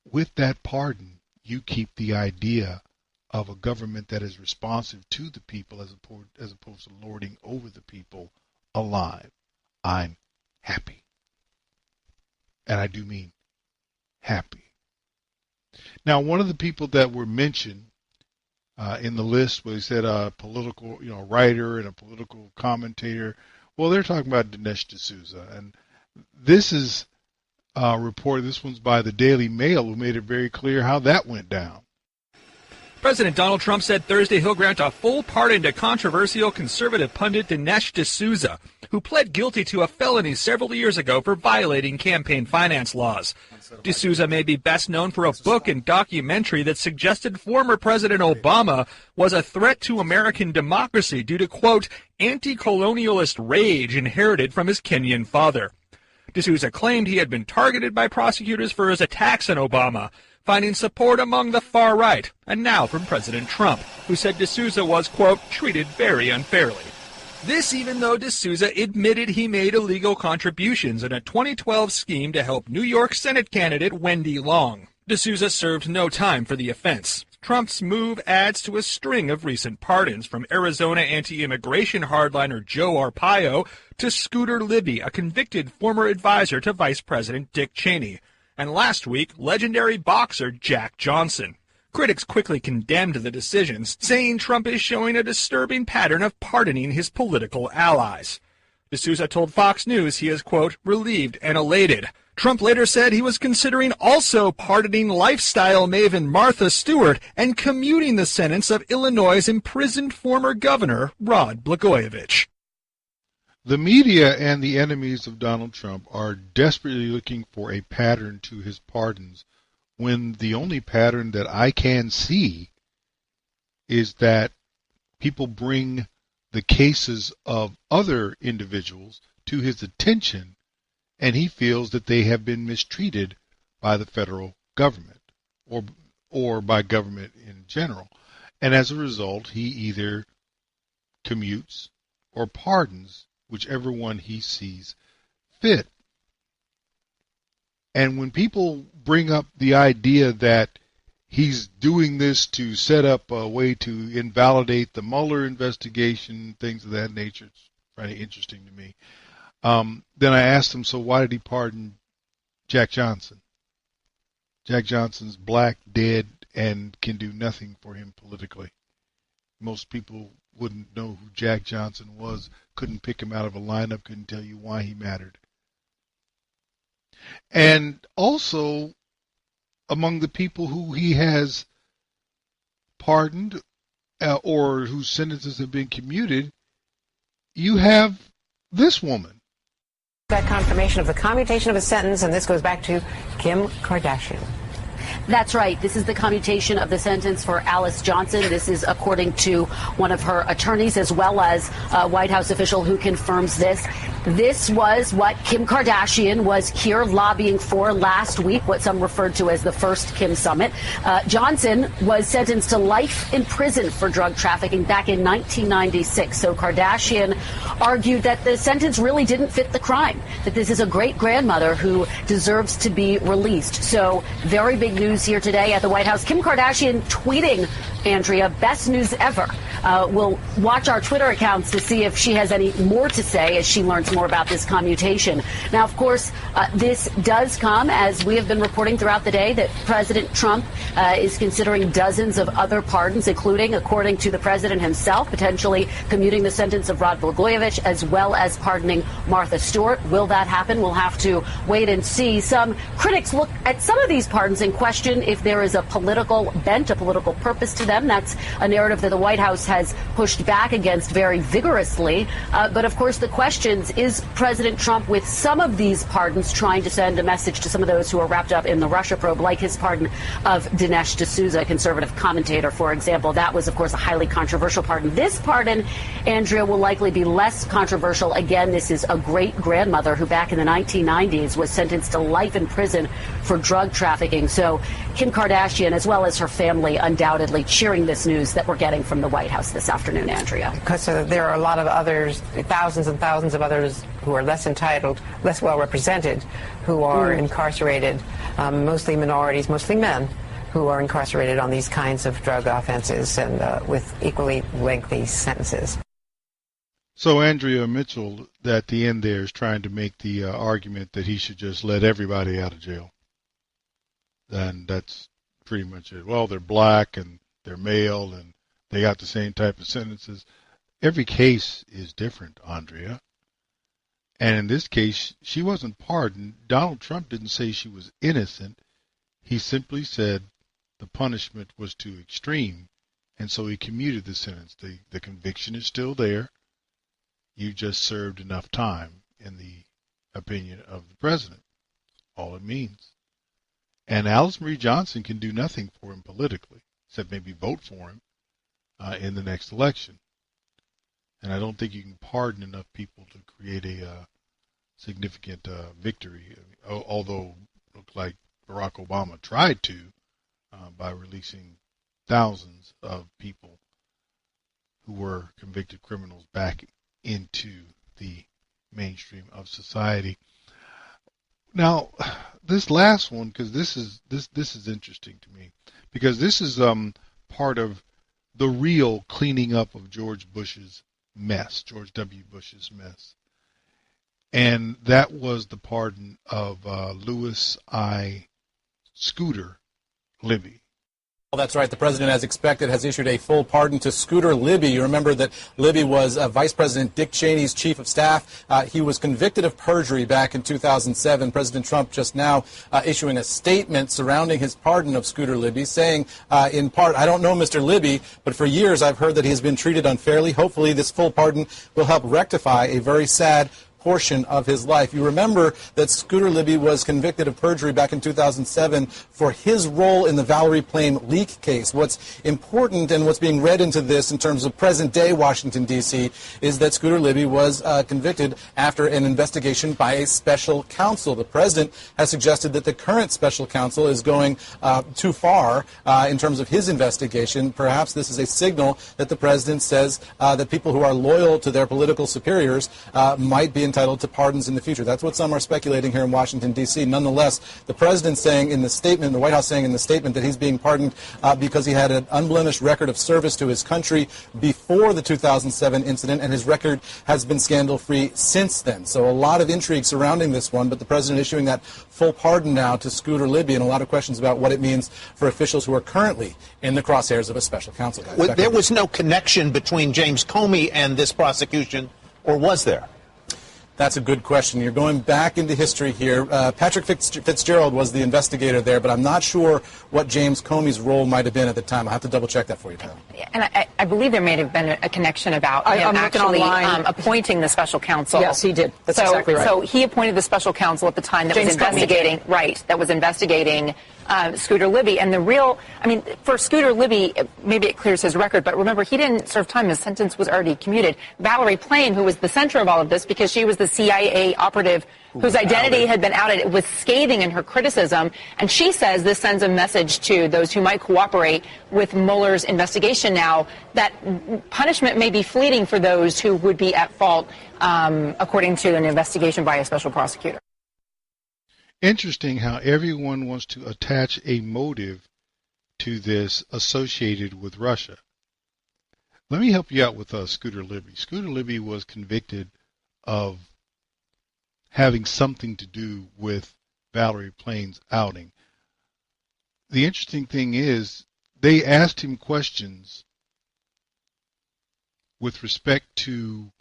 with that pardon, you keep the idea of a government that is responsive to the people as opposed to lording over the people alive. I'm happy. And I do mean happy. Now, one of the people that were mentioned in the list was said a political, writer and a political commentator. Well, they're talking about Dinesh D'Souza, and this is a report. This one's by the Daily Mail, who made it very clear how that went down. President Donald Trump said Thursday he'll grant a full pardon to controversial conservative pundit Dinesh D'Souza, who pled guilty to a felony several years ago for violating campaign finance laws. D'Souza may be best known for a book and documentary that suggested former President Obama was a threat to American democracy due to, quote, anti-colonialist rage inherited from his Kenyan father. D'Souza claimed he had been targeted by prosecutors for his attacks on Obama, finding support among the far right, and now from President Trump, who said D'Souza was, quote, treated very unfairly. This even though D'Souza admitted he made illegal contributions in a 2012 scheme to help New York Senate candidate Wendy Long. D'Souza served no time for the offense. Trump's move adds to a string of recent pardons, from Arizona anti-immigration hardliner Joe Arpaio to Scooter Libby, a convicted former advisor to Vice President Dick Cheney, and last week, legendary boxer Jack Johnson. Critics quickly condemned the decisions, saying Trump is showing a disturbing pattern of pardoning his political allies. D'Souza told Fox News he is, quote, relieved and elated. Trump later said he was considering also pardoning lifestyle maven Martha Stewart and commuting the sentence of Illinois' imprisoned former governor Rod Blagojevich. The media and the enemies of Donald Trump are desperately looking for a pattern to his pardons, when the only pattern that I can see is that people bring the cases of other individuals to his attention, and he feels that they have been mistreated by the federal government or by government in general. And as a result, he either commutes or pardons whichever one he sees fit. And when people bring up the idea that he's doing this to set up a way to invalidate the Mueller investigation, things of that nature, it's pretty interesting to me. Then I asked him, so why did he pardon Jack Johnson? Jack Johnson's black, dead, and can do nothing for him politically. Most people wouldn't know who Jack Johnson was, couldn't pick him out of a lineup, couldn't tell you why he mattered. And also, among the people who he has pardoned or whose sentences have been commuted, you have this woman. That confirmation of the commutation of a sentence, and this goes back to Kim Kardashian. That's right. This is the commutation of the sentence for Alice Johnson. This is according to one of her attorneys, as well as a White House official who confirms this. This was what Kim Kardashian was here lobbying for last week, what some referred to as the first Kim Summit. Johnson was sentenced to life in prison for drug trafficking back in 1996. So Kardashian argued that the sentence really didn't fit the crime, that this is a great-grandmother who deserves to be released. So very big news here today at the White House. Kim Kardashian tweeting, Andrea, best news ever. We'll watch our Twitter accounts to see if she has any more to say as she learns more about this commutation. Now, of course, this does come as we have been reporting throughout the day that President Trump is considering dozens of other pardons, including, according to the president himself, potentially commuting the sentence of Rod Blagojevich, as well as pardoning Martha Stewart. Will that happen? We'll have to wait and see. Some critics look at some of these pardons and question if there is a political bent, a political purpose to them. That's a narrative that the White House has pushed back against very vigorously. But of course, the questions, is President Trump with some of these pardons trying to send a message to some of those who are wrapped up in the Russia probe, like his pardon of Dinesh D'Souza, a conservative commentator, for example. That was, of course, a highly controversial pardon. This pardon, Andrea, will likely be less controversial. Again, this is a great-grandmother who back in the 1990s was sentenced to life in prison for drug trafficking. So Kim Kardashian, as well as her family, undoubtedly cheering this news that we're getting from the White House. House this afternoon, Andrea. Because there are a lot of others, thousands and thousands of others who are less entitled, less well represented, who are incarcerated, mostly minorities, mostly men, who are incarcerated on these kinds of drug offenses and with equally lengthy sentences. So Andrea Mitchell, at the end there, is trying to make the argument that he should just let everybody out of jail. And that's pretty much it. Well, they're black and they're male and they got the same type of sentences. Every case is different, Andrea. And in this case, she wasn't pardoned. Donald Trump didn't say she was innocent. He simply said the punishment was too extreme, and so he commuted the sentence. The conviction is still there. You just served enough time, in the opinion of the president. All it means. And Alice Marie Johnson can do nothing for him politically, except maybe vote for him in the next election. And I don't think you can pardon enough people to create a significant victory, although it looked like Barack Obama tried to by releasing thousands of people who were convicted criminals back into the mainstream of society. Now, this last one, because this is interesting to me, because this is part of the real cleaning up of George W. Bush's mess. And that was the pardon of Louis I. Scooter Libby. Well, that's right. The president, as expected, has issued a full pardon to Scooter Libby. You remember that Libby was Vice President Dick Cheney's chief of staff. He was convicted of perjury back in 2007. President Trump just now issuing a statement surrounding his pardon of Scooter Libby, saying, in part, I don't know Mr. Libby, but for years I've heard that he has been treated unfairly. Hopefully this full pardon will help rectify a very sad portion of his life. You remember that Scooter Libby was convicted of perjury back in 2007 for his role in the Valerie Plame leak case. What's important and what's being read into this in terms of present-day Washington, D.C., is that Scooter Libby was convicted after an investigation by a special counsel. The president has suggested that the current special counsel is going too far in terms of his investigation. Perhaps this is a signal that the president says that people who are loyal to their political superiors might be entitled to pardons in the future. That's what some are speculating here in Washington, D.C. Nonetheless, the president saying in the statement, the White House saying in the statement, that he's being pardoned because he had an unblemished record of service to his country before the 2007 incident, and his record has been scandal-free since then. So a lot of intrigue surrounding this one, but the president issuing that full pardon now to Scooter Libby, and a lot of questions about what it means for officials who are currently in the crosshairs of a special counsel. There was no connection between James Comey and this prosecution, or was there? That's a good question. You're going back into history here. Patrick Fitzgerald was the investigator there, but I'm not sure what James Comey's role might have been at the time. I'll have to double-check that for you, Pam. And I believe there may have been a connection about him actually appointing the special counsel. Yes, he did. That's exactly right. So he appointed the special counsel at the time that was investigating, that was investigating Scooter Libby. And for Scooter Libby, maybe it clears his record, but remember, he didn't serve time. His sentence was already commuted. Valerie Plame, who was the center of all of this because she was the CIA operative whose identity had been outed, was scathing in her criticism. And she says this sends a message to those who might cooperate with Mueller's investigation now that punishment may be fleeting for those who would be at fault, according to an investigation by a special prosecutor. Interesting how everyone wants to attach a motive to this associated with Russia. Let me help you out with Scooter Libby. Scooter Libby was convicted of having something to do with Valerie Plame's outing. The interesting thing is they asked him questions with respect to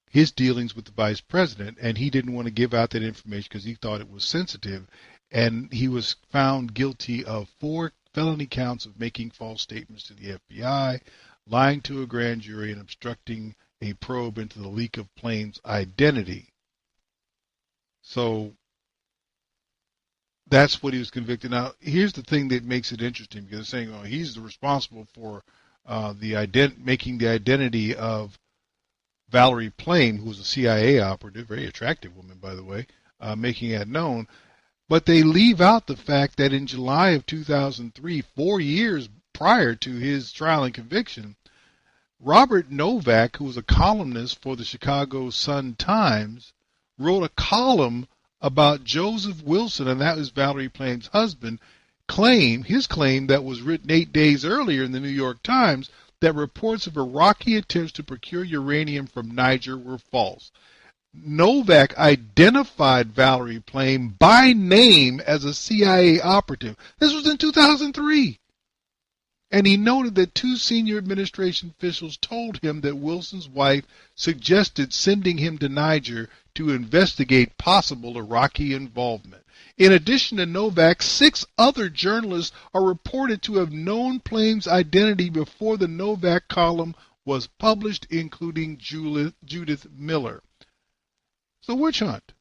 his dealings with the vice president, and he didn't want to give out that information because he thought it was sensitive, and he was found guilty of 4 felony counts of making false statements to the FBI, lying to a grand jury, and obstructing a probe into the leak of Plame's identity. So that's what he was convicted. Now, here's the thing that makes it interesting, because they're saying, he's responsible for making the identity of Valerie Plame, who was a CIA operative, very attractive woman, by the way, making it known. But they leave out the fact that in July of 2003, 4 years prior to his trial and conviction, Robert Novak, who was a columnist for the Chicago Sun-Times, wrote a column about Joseph Wilson, and that was Valerie Plame's husband, his claim that was written 8 days earlier in the New York Times, that reports of Iraqi attempts to procure uranium from Niger were false. Novak identified Valerie Plame by name as a CIA operative. This was in 2003. And he noted that 2 senior administration officials told him that Wilson's wife suggested sending him to Niger to investigate possible Iraqi involvement. In addition to Novak, 6 other journalists are reported to have known Plame's identity before the Novak column was published, including Judith Miller. So witch hunt.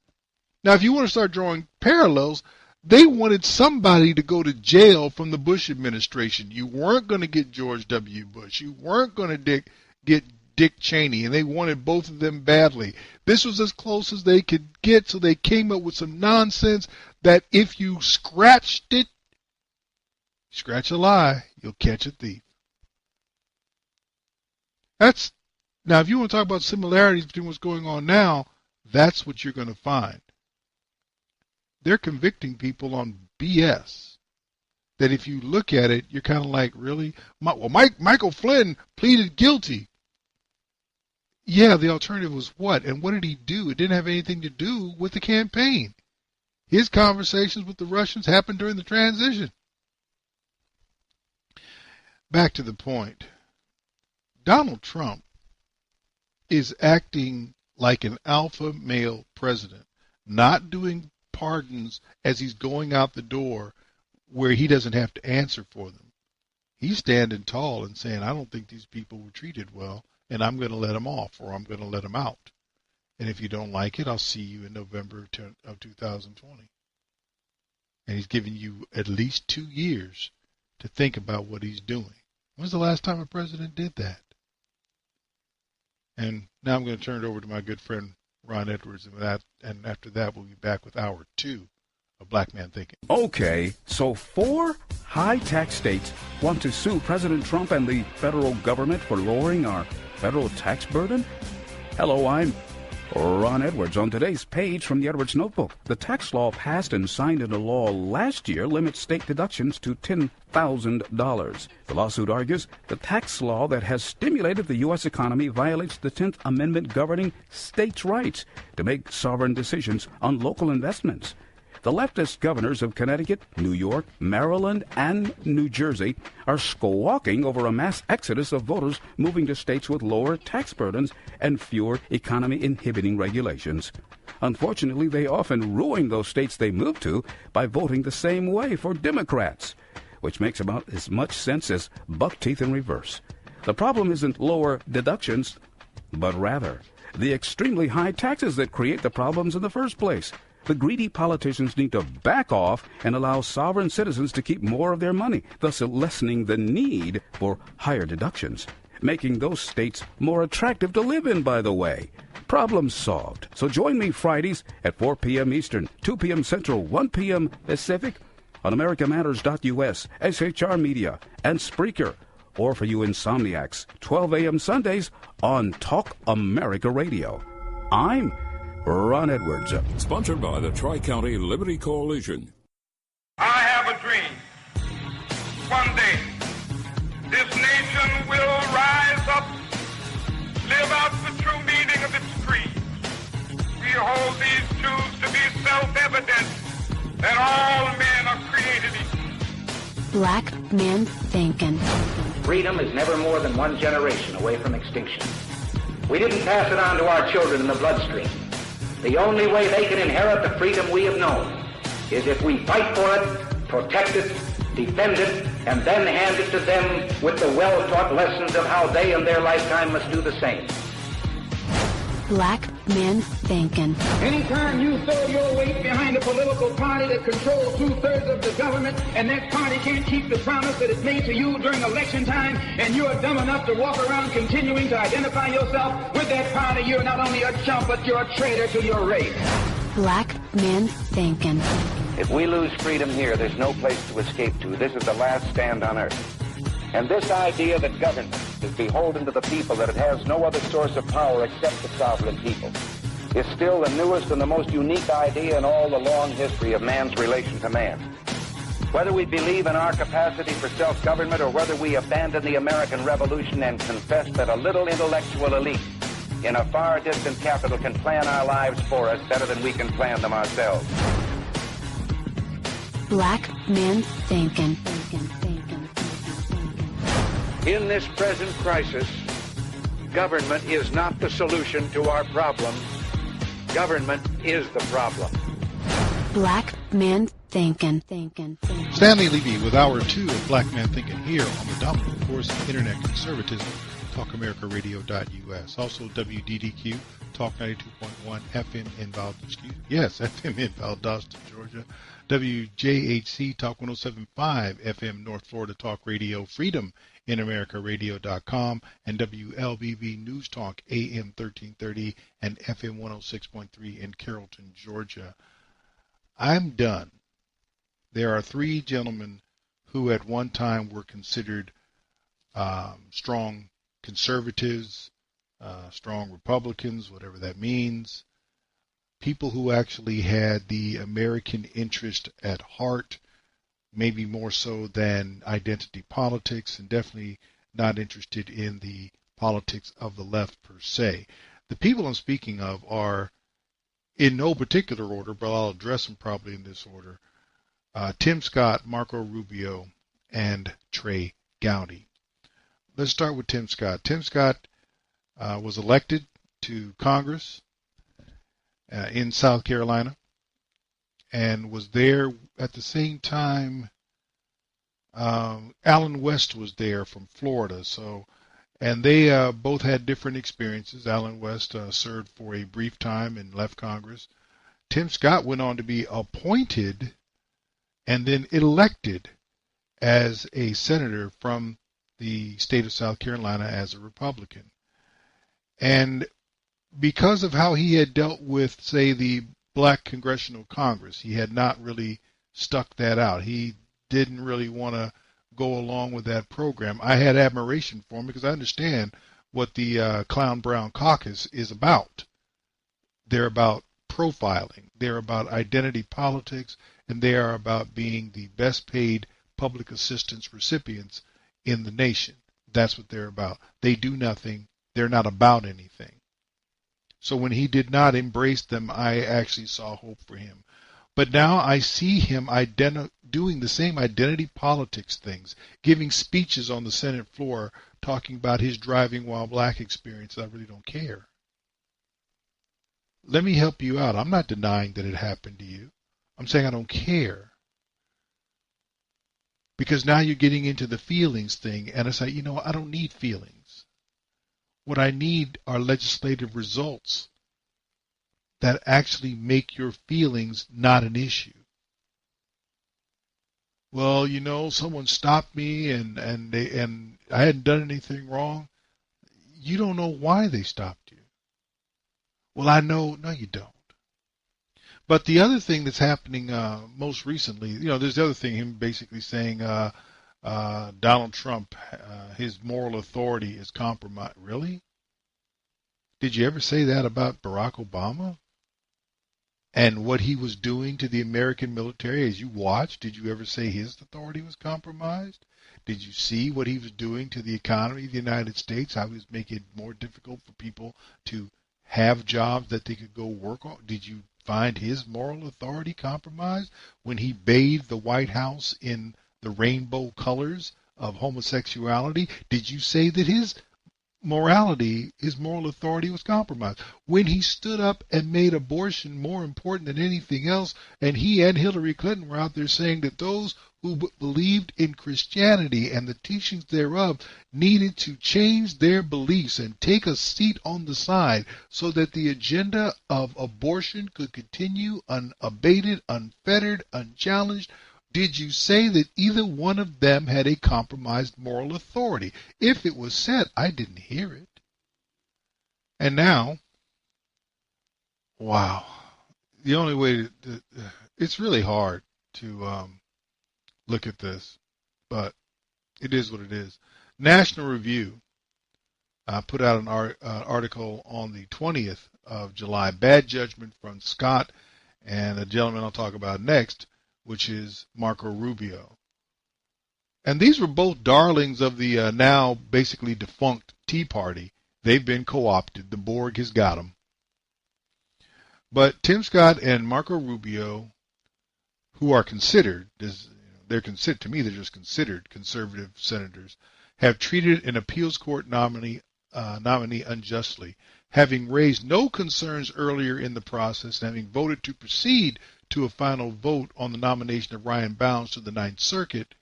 Now, if you want to start drawing parallels, they wanted somebody to go to jail from the Bush administration. You weren't going to get George W. Bush. You weren't going to get Dick Cheney, and they wanted both of them badly. This was as close as they could get, so they came up with some nonsense that if you scratched it, scratch a lie, you'll catch a thief. Now, if you want to talk about similarities between what's going on now, that's what you're going to find. They're convicting people on BS that if you look at it, you're kind of like, really? Well, Michael Flynn pleaded guilty. Yeah, the alternative was what? And what did he do? It didn't have anything to do with the campaign. His conversations with the Russians happened during the transition. Back to the point. Donald Trump is acting like an alpha male president, not doing pardons as he's going out the door where he doesn't have to answer for them. He's standing tall and saying, I don't think these people were treated well, and I'm going to let them off, or I'm going to let them out. And if you don't like it, I'll see you in November of 2020. And he's giving you at least 2 years to think about what he's doing. When's the last time a president did that? And now I'm going to turn it over to my good friend Ron Edwards, and after that we'll be back with hour 2 of Black Man Thinking. Okay, so 4 high-tax states want to sue President Trump and the federal government for lowering our federal tax burden? Hello, I'm Ron Edwards. On today's page from the Edwards Notebook, the tax law passed and signed into law last year limits state deductions to $10,000. The lawsuit argues the tax law that has stimulated the U.S. economy violates the 10th Amendment governing states' rights to make sovereign decisions on local investments. The leftist governors of Connecticut, New York, Maryland, and New Jersey are squawking over a mass exodus of voters moving to states with lower tax burdens and fewer economy-inhibiting regulations. Unfortunately, they often ruin those states they move to by voting the same way for Democrats, which makes about as much sense as buck teeth in reverse. The problem isn't lower deductions, but rather the extremely high taxes that create the problems in the first place. The greedy politicians need to back off and allow sovereign citizens to keep more of their money, thus lessening the need for higher deductions, making those states more attractive to live in, by the way. Problem solved. So join me Fridays at 4 p.m. Eastern, 2 p.m. Central, 1 p.m. Pacific on AmericaMatters.us, SHR Media, and Spreaker. Or for you insomniacs, 12 a.m. Sundays on Talk America Radio. I'm Ron Edwards. Sponsored by the Tri-County Liberty Coalition. I have a dream. One day, this nation will rise up, live out the true meaning of its creed. We hold these truths to be self-evident, that all men are created equal. Black Man Thinkin. Freedom is never more than one generation away from extinction. We didn't pass it on to our children in the bloodstream. The only way they can inherit the freedom we have known is if we fight for it, protect it, defend it, and then hand it to them with the well-taught lessons of how they in their lifetime must do the same. Black Man Thinkin. Anytime you throw your weight behind a political party that controls 2/3 of the government, and that party can't keep the promise that it's made to you during election time, and you're dumb enough to walk around continuing to identify yourself with that party, you're not only a chump, but you're a traitor to your race. Black Man Thinkin. If we lose freedom here, there's no place to escape to. This is the last stand on earth. And this idea that government is beholden to the people, that it has no other source of power except the sovereign people, is still the newest and the most unique idea in all the long history of man's relation to man. Whether we believe in our capacity for self-government or whether we abandon the American Revolution and confess that a little intellectual elite in a far distant capital can plan our lives for us better than we can plan them ourselves. Black Man Thinkin. In this present crisis, government is not the solution to our problems. Government is the problem. Black Man Thinkin. Stanley Levy with Hour 2 of Black Man Thinking here on the dominant force of Internet conservatism, TalkAmericaRadio.us. Also WDDQ, Talk 92.1 FM in Valdosta, FM in Valdosta, Georgia. WJHC, Talk 107.5 FM North Florida Talk Radio, Freedom in AmericaRadio.com, and WLBV News Talk AM 1330 and FM 106.3 in Carrollton, Georgia. I'm done. There are three gentlemen who at one time were considered strong conservatives, strong Republicans, whatever that means, people who actually had the American interest at heart, maybe more so than identity politics, and definitely not interested in the politics of the left per se. The people I'm speaking of are in no particular order, but I'll address them probably in this order. Tim Scott, Marco Rubio, and Trey Gowdy. Let's start with Tim Scott. Tim Scott was elected to Congress in South Carolina and was there at the same time. Alan West was there from Florida. And they both had different experiences. Alan West served for a brief time and left Congress. Tim Scott went on to be appointed and then elected as a senator from the state of South Carolina as a Republican. And because of how he had dealt with, say, the Black Congressional Congress, he had not really stuck that out. He didn't really want to go along with that program. I had admiration for him because I understand what the Clown Brown Caucus is about. They're about profiling. They're about identity politics, and they are about being the best paid public assistance recipients in the nation. That's what they're about. They do nothing. They're not about anything. So when he did not embrace them, I actually saw hope for him. But now I see him doing the same identity politics things, giving speeches on the Senate floor, talking about his driving while black experience. I really don't care. Let me help you out. I'm not denying that it happened to you. I'm saying I don't care. Because now you're getting into the feelings thing, and it's like, I don't need feelings. What I need are legislative results that actually make your feelings not an issue. Well, someone stopped me and I hadn't done anything wrong. You don't know why they stopped you. Well, I know. No, you don't. But the other thing that's happening most recently, there's the other thing, him basically saying Donald Trump, his moral authority is compromised. Really? Did you ever say that about Barack Obama? And what he was doing to the American military as you watched? Did you ever say his authority was compromised? Did you see what he was doing to the economy of the United States? How he was making it more difficult for people to have jobs that they could go work on? Did you find his moral authority compromised when he bathed the White House in the rainbow colors of homosexuality? Did you say that his morality, his moral authority was compromised when he stood up and made abortion more important than anything else? And he and Hillary Clinton were out there saying that those who believed in Christianity and the teachings thereof needed to change their beliefs and take a seat on the side so that the agenda of abortion could continue unabated, unfettered, unchallenged. Did you say that either one of them had a compromised moral authority? If it was said, I didn't hear it. And now, wow, the only way it's really hard to look at this, but it is what it is. National Review put out an article on the 20th of July, Bad Judgment from Scott and a gentleman I'll talk about next, which is Marco Rubio. And these were both darlings of the now basically defunct Tea Party. They've been co-opted. The Borg has got them. But Tim Scott and Marco Rubio, who are considered, to me they're just considered conservative senators, have treated an appeals court nominee unjustly, having raised no concerns earlier in the process and having voted to proceed to a final vote on the nomination of Ryan Bounds to the Ninth Circuit.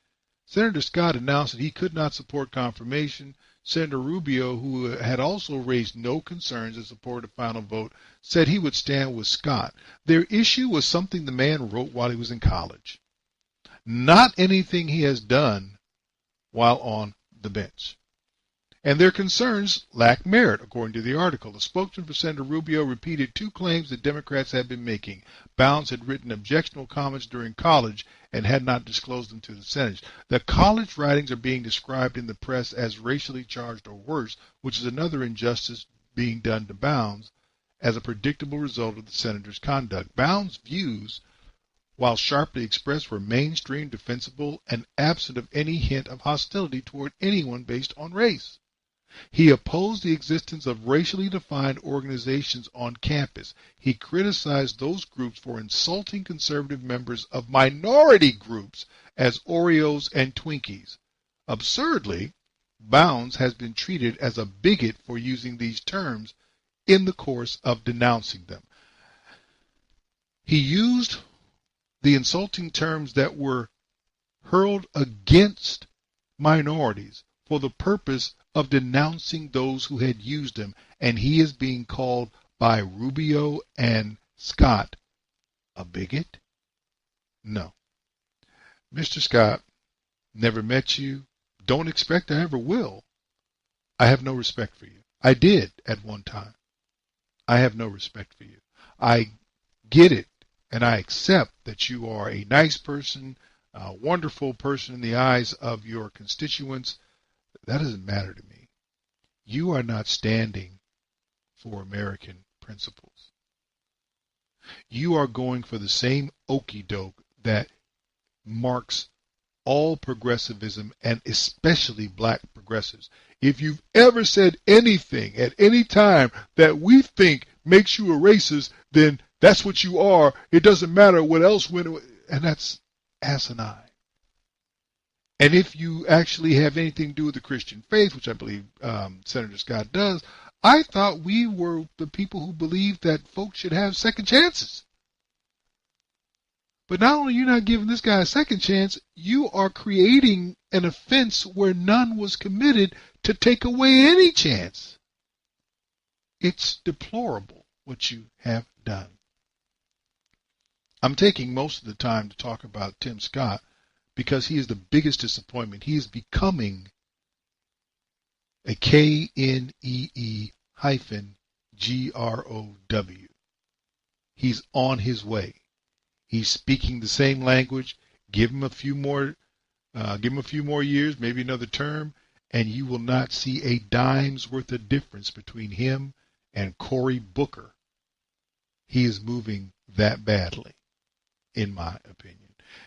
Senator Scott announced that he could not support confirmation. Senator Rubio, who had also raised no concerns in support of the final vote, said he would stand with Scott. Their issue was something the man wrote while he was in college, not anything he has done while on the bench. And their concerns lack merit, according to the article. The spokesman for Senator Rubio repeated two claims that Democrats had been making. Bounds had written objectionable comments during college and had not disclosed them to the Senate. The college writings are being described in the press as racially charged or worse, which is another injustice being done to Bounds as a predictable result of the senator's conduct. Bounds' views, while sharply expressed, were mainstream, defensible, and absent of any hint of hostility toward anyone based on race. He opposed the existence of racially defined organizations on campus. He criticized those groups for insulting conservative members of minority groups as Oreos and Twinkies. Absurdly, Bounds has been treated as a bigot for using these terms in the course of denouncing them. He used the insulting terms that were hurled against minorities for the purpose of denouncing those who had used them, and he is being called by Rubio and Scott a bigot? No. Mr. Scott, never met you, don't expect I ever will. I have no respect for you. I did at one time. I have no respect for you. I get it, and I accept that you are a nice person, a wonderful person in the eyes of your constituents. That doesn't matter to me. You are not standing for American principles. You are going for the same okey-doke that marks all progressivism and especially black progressives. If you've ever said anything at any time that we think makes you a racist, then that's what you are. It doesn't matter what else went, and that's asinine. And if you actually have anything to do with the Christian faith, which I believe Senator Scott does, I thought we were the people who believed that folks should have second chances. But not only are you not giving this guy a second chance, you are creating an offense where none was committed to take away any chance. It's deplorable what you have done. I'm taking most of the time to talk about Tim Scott because he is the biggest disappointment. He is becoming a KNEE-GROW. He's on his way. He's speaking the same language. Give him a few more years, maybe another term, and you will not see a dime's worth of difference between him and Cory Booker. He is moving that badly, in my opinion.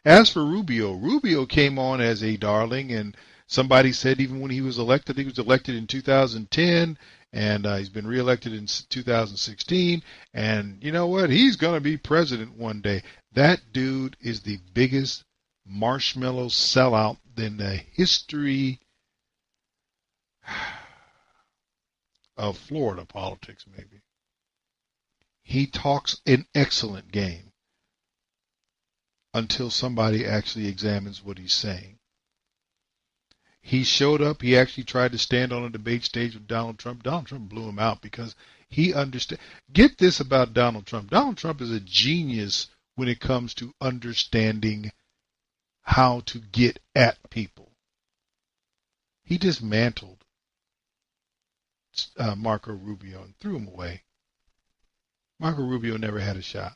As for Rubio, Rubio came on as a darling, and somebody said even when he was elected, he was elected in 2010, and he's been reelected in 2016, and you know what? He's going to be president one day. That dude is the biggest marshmallow sellout in the history of Florida politics, maybe. He talks an excellent game until somebody actually examines what he's saying. He showed up. He actually tried to stand on a debate stage with Donald Trump. Donald Trump blew him out because he understood. Get this about Donald Trump. Donald Trump is a genius when it comes to understanding how to get at people. He dismantled Marco Rubio and threw him away. Marco Rubio never had a shot.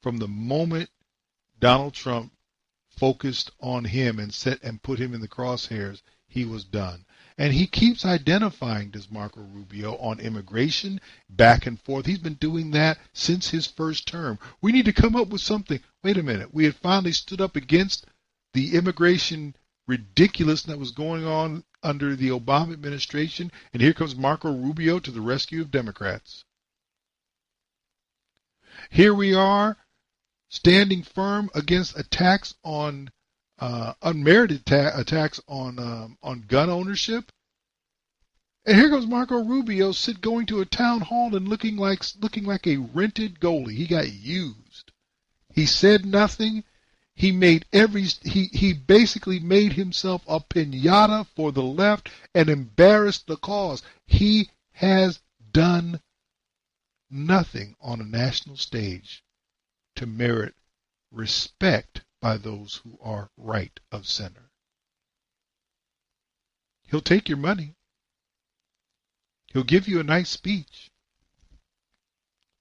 From the moment Donald Trump focused on him and put him in the crosshairs, he was done. And he keeps identifying this Marco Rubio on immigration, back and forth. He's been doing that since his first term. We need to come up with something. Wait a minute. We had finally stood up against the immigration ridiculousness that was going on under the Obama administration, and here comes Marco Rubio to the rescue of Democrats. Here we are, standing firm against attacks on unmerited attacks on gun ownership. And here comes Marco Rubio going to a town hall and looking like a rented goalie. He got used. He said nothing. He basically made himself a piñata for the left and embarrassed the cause. He has done nothing on a national stage to merit respect by those who are right of center. He'll take your money. He'll give you a nice speech.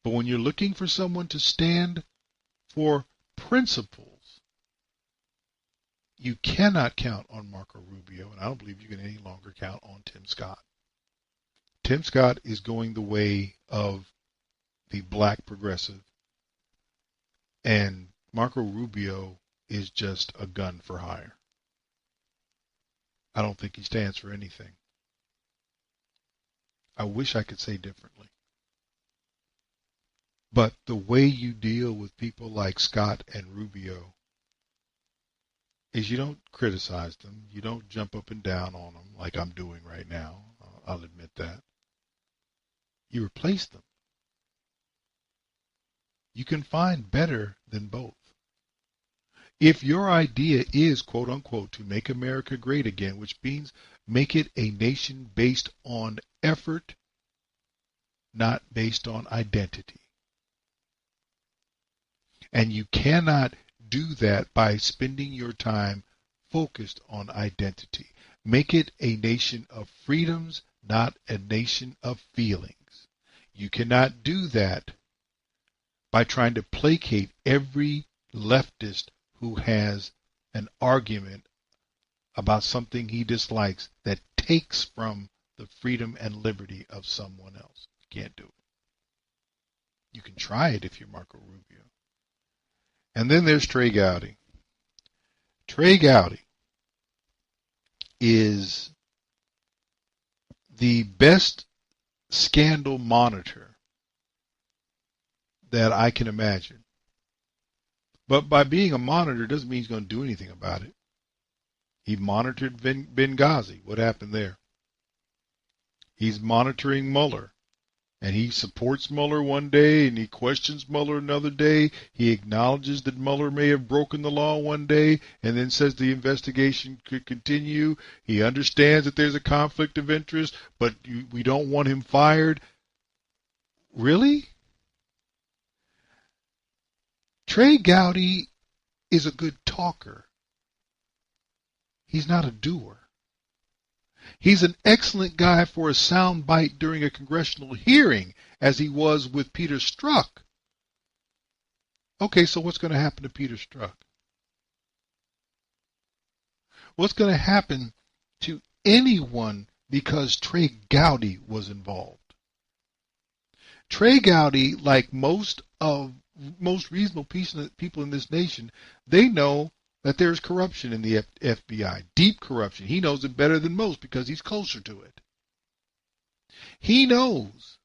But when you're looking for someone to stand for principles, you cannot count on Marco Rubio, and I don't believe you can any longer count on Tim Scott. Tim Scott is going the way of the black progressive, and Marco Rubio is just a gun for hire. I don't think he stands for anything. I wish I could say differently. But the way you deal with people like Scott and Rubio is you don't criticize them. You don't jump up and down on them like I'm doing right now. I'll admit that. You replace them. You can find better than both. If your idea is, quote unquote, to make America great again, which means make it a nation based on effort, not based on identity. And you cannot do that by spending your time focused on identity. Make it a nation of freedoms, not a nation of feelings. You cannot do that by trying to placate every leftist who has an argument about something he dislikes that takes from the freedom and liberty of someone else. You can't do it. You can try it if you're Marco Rubio. And then there's Trey Gowdy. Trey Gowdy is the best scandal monitor that I can imagine. But by being a monitor doesn't mean he's going to do anything about it. He monitored Benghazi. What happened there? He's monitoring Mueller. And he supports Mueller one day, and he questions Mueller another day. He acknowledges that Mueller may have broken the law one day, and then says the investigation could continue. He understands that there's a conflict of interest, but we don't want him fired. Really? Trey Gowdy is a good talker. He's not a doer. He's an excellent guy for a sound bite during a congressional hearing, as he was with Peter Strzok. Okay, so what's going to happen to Peter Strzok? What's going to happen to anyone because Trey Gowdy was involved? Trey Gowdy, like most reasonable people in this nation, they know that there's corruption in the FBI, deep corruption. He knows it better than most because he's closer to it. He knows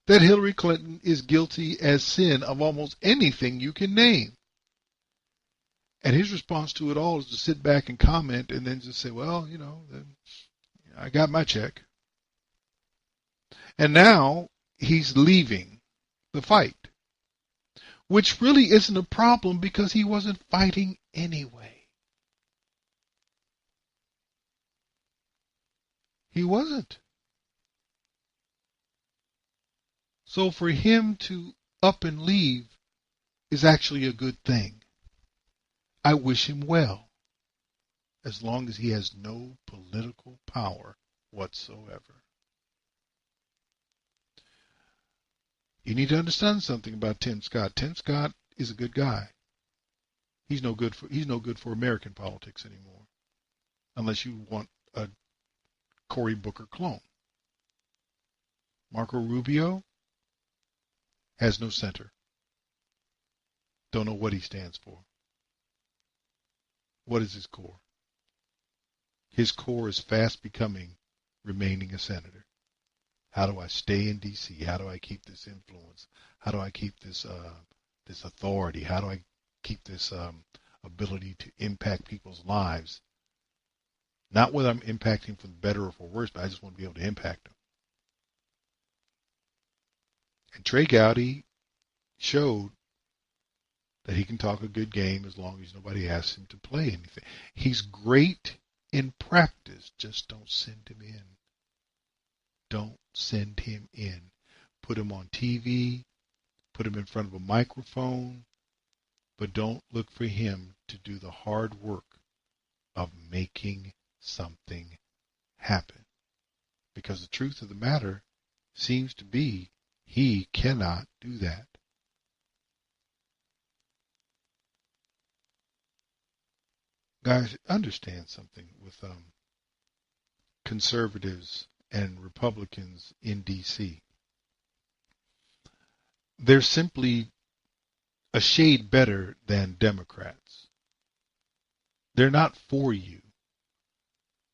that Hillary Clinton is guilty as sin of almost anything you can name. And his response to it all is to sit back and comment and then just say, well, I got my check. And now he's leaving the fight. Which really isn't a problem because he wasn't fighting anyway. He wasn't. So for him to up and leave is actually a good thing. I wish him well, as long as he has no political power whatsoever. You need to understand something about Tim Scott. Tim Scott is a good guy. He's no good for American politics anymore, unless you want a Cory Booker clone. Marco Rubio has no center. Don't know what he stands for. What is his core? His core is fast becoming remaining a senator. How do I stay in D.C.? How do I keep this influence? How do I keep this this authority? How do I keep this ability to impact people's lives? Not whether I'm impacting for the better or for worse, but I just want to be able to impact them. And Trey Gowdy showed that he can talk a good game as long as nobody asks him to play anything. He's great in practice. Just don't send him in. Don't send him in. Put him on TV. Put him in front of a microphone. But don't look for him to do the hard work of making something happen. Because the truth of the matter seems to be he cannot do that. Guys, understand something with conservatives and Republicans in D.C. They're simply a shade better than Democrats. They're not for you.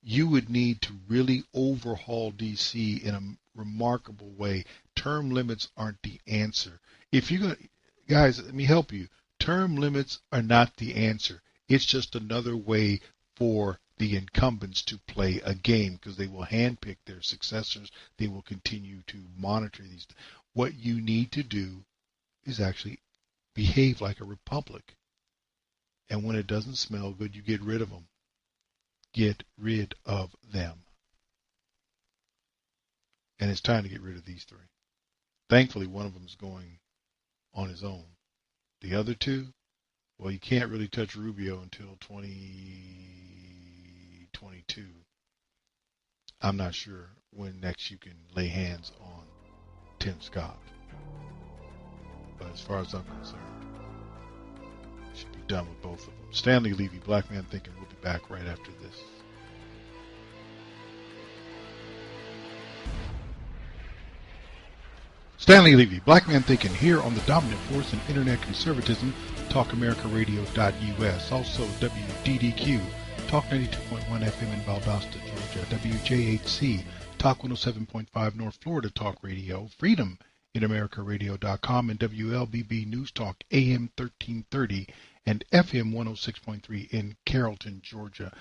You would need to really overhaul D.C. in a remarkable way. Term limits aren't the answer. If you're going to, guys, let me help you. Term limits are not the answer. It's just another way for the incumbents to play a game because they will handpick their successors. They will continue to monitor these. What you need to do is actually behave like a republic. And when it doesn't smell good, you get rid of them. Get rid of them. And it's time to get rid of these three. Thankfully, one of them is going on his own. The other two, well, you can't really touch Rubio until 2022. I'm not sure when next you can lay hands on Tim Scott. But as far as I'm concerned, you should be done with both of them. Stanley, Levy, Black Man Thinking. We'll be back right after this. Stanley Levy, Black Man Thinking, here on the dominant force in internet conservatism, TalkAmericaRadio.us, also WDDQ, Talk 92.1 FM in Valdosta, Georgia, WJHC, Talk 107.5 North Florida Talk Radio, Freedom in AmericaRadio.com, and WLBB News Talk AM 1330 and FM 106.3 in Carrollton, Georgia.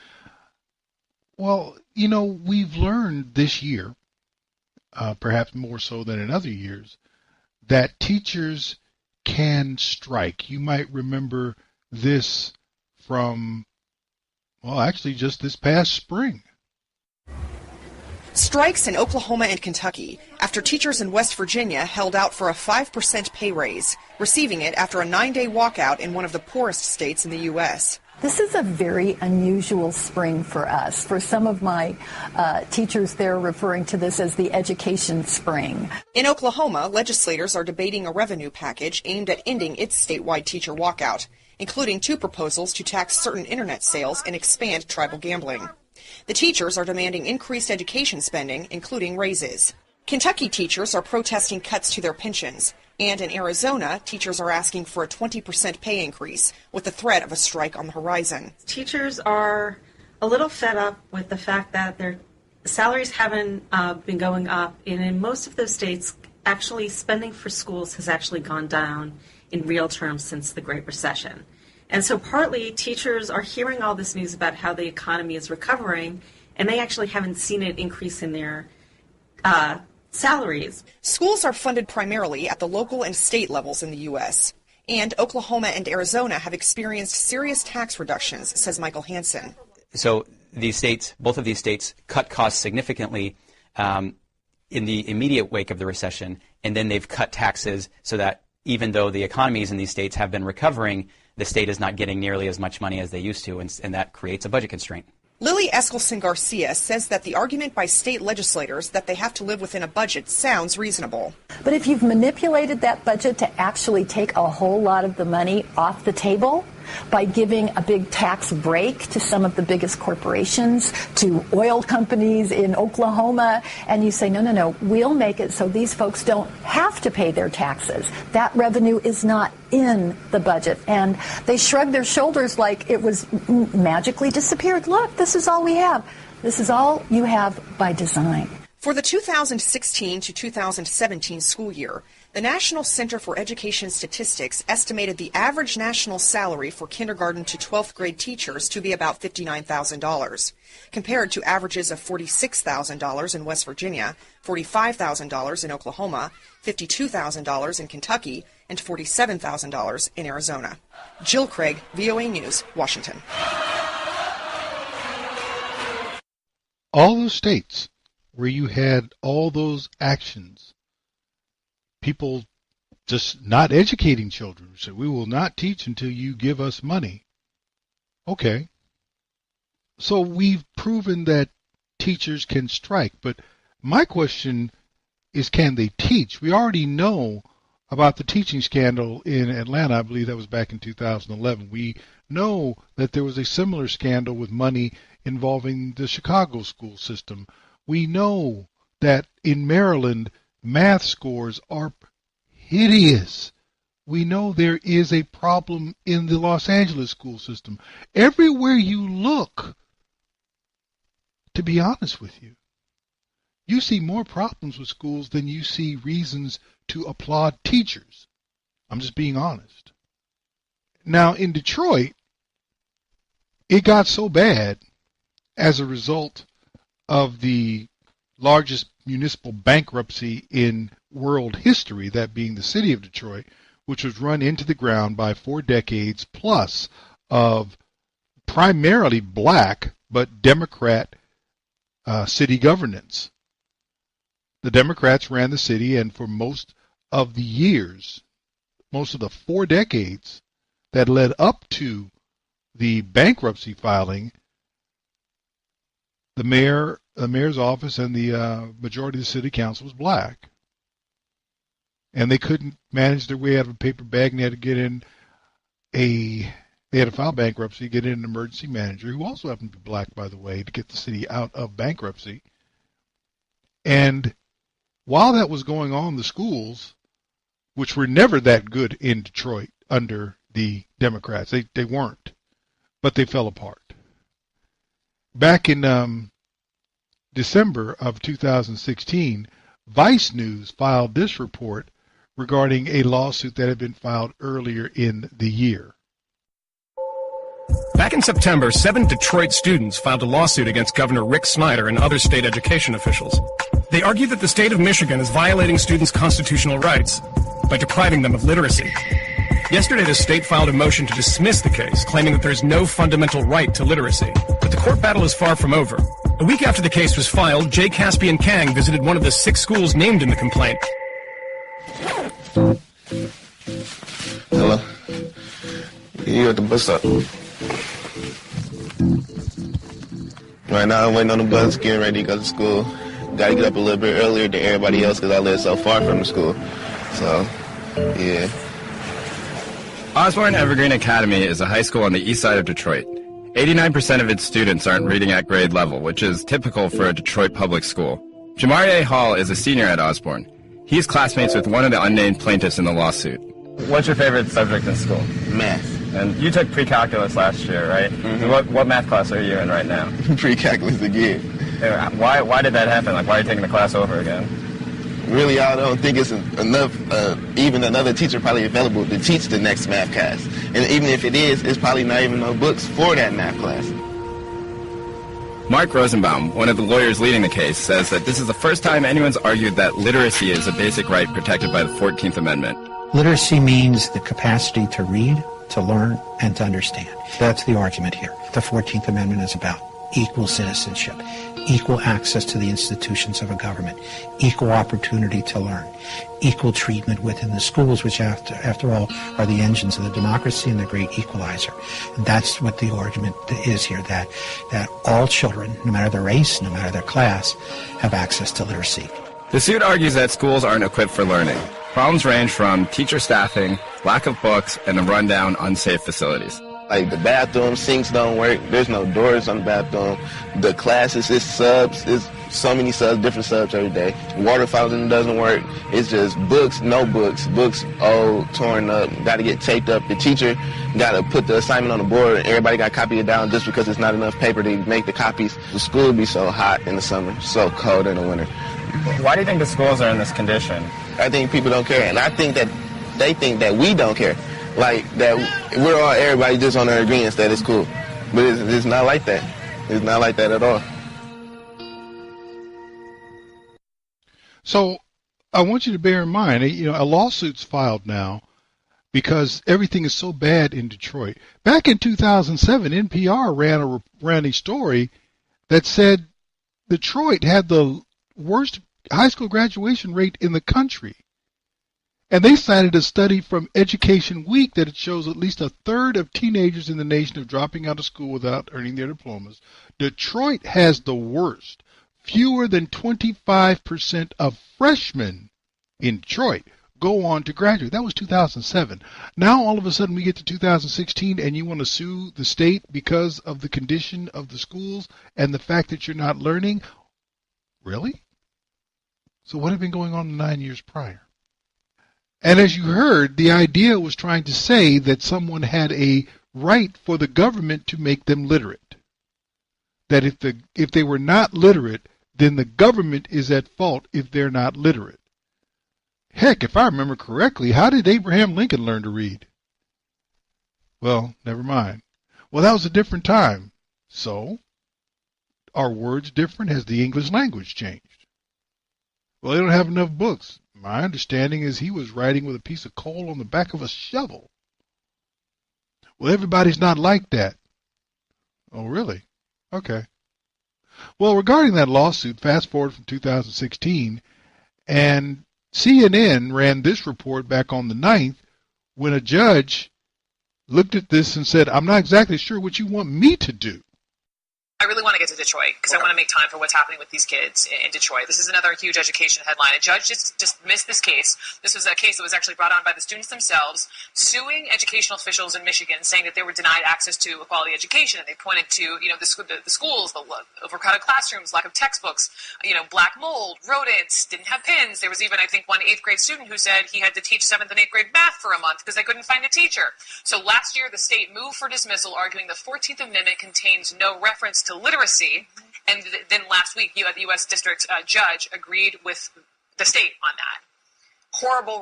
Well, you know, we've learned this year, perhaps more so than in other years, that teachers can strike. You might remember this from, well, actually just this past spring. Strikes in Oklahoma and Kentucky after teachers in West Virginia held out for a 5% pay raise, receiving it after a 9-day walkout in one of the poorest states in the U.S. This is a very unusual spring for us. For some of my teachers, they're referring to this as the education spring. In Oklahoma, legislators are debating a revenue package aimed at ending its statewide teacher walkout, including 2 proposals to tax certain internet sales and expand tribal gambling. The teachers are demanding increased education spending, including raises. Kentucky teachers are protesting cuts to their pensions. And in Arizona, teachers are asking for a 20% pay increase, with the threat of a strike on the horizon. Teachers are a little fed up with the fact that their salaries haven't been going up, and in most of those states, actually spending for schools has actually gone down in real terms since the Great Recession. And so partly teachers are hearing all this news about how the economy is recovering, and they actually haven't seen an increase in their salaries. Schools are funded primarily at the local and state levels in the U.S., and Oklahoma and Arizona have experienced serious tax reductions, says Michael Hansen. So these states, both of these states, cut costs significantly in the immediate wake of the recession, and then they've cut taxes so that even though the economies in these states have been recovering, the state is not getting nearly as much money as they used to, and that creates a budget constraint. Lily Eskelsen-Garcia says that the argument by state legislators that they have to live within a budget sounds reasonable. But if you've manipulated that budget to actually take a whole lot of the money off the table, by giving a big tax break to some of the biggest corporations, to oil companies in Oklahoma, and you say, no, we'll make it so these folks don't have to pay their taxes. That revenue is not in the budget. And they shrugged their shoulders like it was magically disappeared. Look, this is all we have. This is all you have by design. For the 2016 to 2017 school year, the National Center for Education Statistics estimated the average national salary for kindergarten to 12th grade teachers to be about $59,000, compared to averages of $46,000 in West Virginia, $45,000 in Oklahoma, $52,000 in Kentucky, and $47,000 in Arizona. Jill Craig, VOA News, Washington. All those states where you had all those actions, people just not educating children, said, we will not teach until you give us money. Okay. So we've proven that teachers can strike, but my question is, can they teach? We already know about the teaching scandal in Atlanta. I believe that was back in 2011. We know that there was a similar scandal with money involving the Chicago school system. We know that in Maryland, math scores are hideous. We know there is a problem in the Los Angeles school system. Everywhere you look, to be honest with you, you see more problems with schools than you see reasons to applaud teachers. I'm just being honest. Now, in Detroit, it got so bad as a result of the largest municipal bankruptcy in world history, that being the city of Detroit, which was run into the ground by 4 decades plus of primarily black but Democrat city governance. The Democrats ran the city, and for most of the years, most of the 4 decades that led up to the bankruptcy filing, the mayor's office and the majority of the city council was black. And they couldn't manage their way out of a paper bag, and they had to get in they had to file bankruptcy, get in an emergency manager, who also happened to be black, by the way, to get the city out of bankruptcy. And while that was going on, the schools, which were never that good in Detroit under the Democrats, they weren't, but they fell apart. Back in December of 2016, Vice News filed this report regarding a lawsuit that had been filed earlier in the year. Back in September, 7 Detroit students filed a lawsuit against Governor Rick Snyder and other state education officials. They argue that the state of Michigan is violating students' constitutional rights by depriving them of literacy. Yesterday, the state filed a motion to dismiss the case, claiming that there is no fundamental right to literacy. But the court battle is far from over. A week after the case was filed, Jay Caspian Kang visited one of the 6 schools named in the complaint. Hello? You at the bus stop? Right now I'm waiting on the bus, getting ready to go to school. Gotta get up a little bit earlier than everybody else because I live so far from the school. So, yeah. Osborne Evergreen Academy is a high school on the east side of Detroit. 89% of its students aren't reading at grade level, which is typical for a Detroit public school. Jamarie Hall is a senior at Osborne. He's classmates with one of the unnamed plaintiffs in the lawsuit. What's your favorite subject in school? Math. And you took pre-calculus last year, right? Mm-hmm. What math class are you in right now? Pre-calculus again. Why did that happen? Why are you taking the class over again? Really, I don't think it's enough, even another teacher probably available to teach the next math class. And even if it is, it's probably not even no books for that math class. Mark Rosenbaum, one of the lawyers leading the case, says that this is the first time anyone's argued that literacy is a basic right protected by the 14th Amendment. Literacy means the capacity to read, to learn, and to understand. That's the argument here. The 14th Amendment is about equal citizenship, equal access to the institutions of a government, equal opportunity to learn, equal treatment within the schools, which after all are the engines of the democracy and the great equalizer. And that's what the argument is here, that all children, no matter their race, no matter their class, have access to literacy. The suit argues that schools aren't equipped for learning. Problems range from teacher staffing, lack of books, and the rundown, unsafe facilities. Like, the bathroom sinks don't work. There's no doors on the bathroom. The classes, it's subs. It's so many subs, different subs every day. Water fountain doesn't work. It's just books, no books. Books old, torn up, got to get taped up. The teacher got to put the assignment on the board, and everybody got to copy it down just because it's not enough paper to make the copies. The school be so hot in the summer, so cold in the winter. Why do you think the schools are in this condition? I think people don't care, and I think that they think that we don't care. Like, that we're all, everybody just on the agreement that it's cool. But it's not like that. It's not like that at all. So I want you to bear in mind, a lawsuit's filed now because everything is so bad in Detroit. Back in 2007, NPR ran a story that said Detroit had the worst high school graduation rate in the country. And they cited a study from Education Week that it shows at least a third of teenagers in the nation are dropping out of school without earning their diplomas. Detroit has the worst. Fewer than 25% of freshmen in Detroit go on to graduate. That was 2007. Now all of a sudden we get to 2016 and you want to sue the state because of the condition of the schools and the fact that you're not learning? Really? So what had been going on in 9 years prior? And as you heard, the idea was trying to say that someone had a right for the government to make them literate. That if they were not literate, then the government is at fault if they're not literate. Heck, if I remember correctly, how did Abraham Lincoln learn to read? Well, never mind. Well, that was a different time. So, are words different? Has the English language changed? Well, they don't have enough books. My understanding is he was writing with a piece of coal on the back of a shovel. Well, everybody's not like that. Oh, really? Okay. Well, regarding that lawsuit, fast forward from 2016, and CNN ran this report back on the 9th when a judge looked at this and said, I'm not exactly sure what you want me to do. I really want to get to Detroit because I want to make time for what's happening with these kids in Detroit. This is another huge education headline. A judge just dismissed this case. This was a case that was actually brought on by the students themselves, suing educational officials in Michigan, saying that they were denied access to a quality education. And they pointed to, the schools, the overcrowded classrooms, lack of textbooks, black mold, rodents, didn't have pins. There was even, I think, one 8th grade student who said he had to teach 7th and 8th grade math for a month because they couldn't find a teacher. So last year, the state moved for dismissal, arguing the 14th Amendment contains no reference to literacy, and then last week, the U.S. District Judge agreed with the state on that. Horrible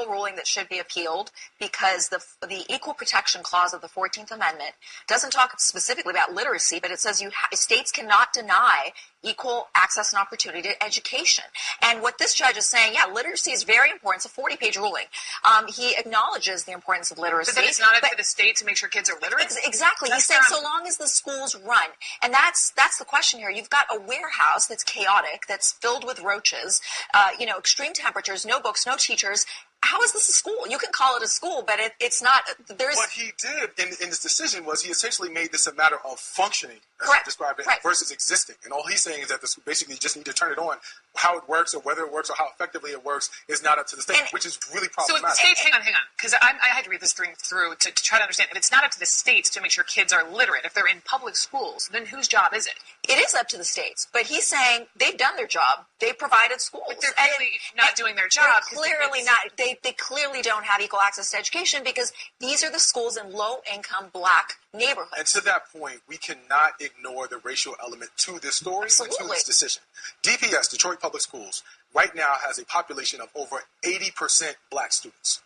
ruling that should be appealed because the Equal Protection Clause of the 14th Amendment doesn't talk specifically about literacy, but it says states cannot deny equal access and opportunity to education. And what this judge is saying, literacy is very important. It's a 40-page ruling. He acknowledges the importance of literacy. But then it's not up to the state to make sure kids are literate? Exactly. He's saying so long as the schools run. And that's the question here. You've got a warehouse that's chaotic, that's filled with roaches, extreme temperatures, no books, no teachers. How is this a school? You can call it a school, but it's not. What he did in this decision was he essentially made this a matter of functioning, as Correct. he described it, Right. versus existing. And all he's saying is that basically you just need to turn it on. How it works or whether it works or how effectively it works is not up to the state, which is really problematic. So if the state, hang on, because I had to read this thing through to try to understand. If it's not up to the states to make sure kids are literate, if they're in public schools, then whose job is it? It is up to the states, but he's saying they've done their job. They provided schools. But they're clearly not doing their job. Clearly not. They clearly don't have equal access to education because these are the schools in low-income black neighborhoods. And to that point, we cannot ignore the racial element to this story and to this decision. DPS, Detroit Public Schools, right now has a population of over 80% black students.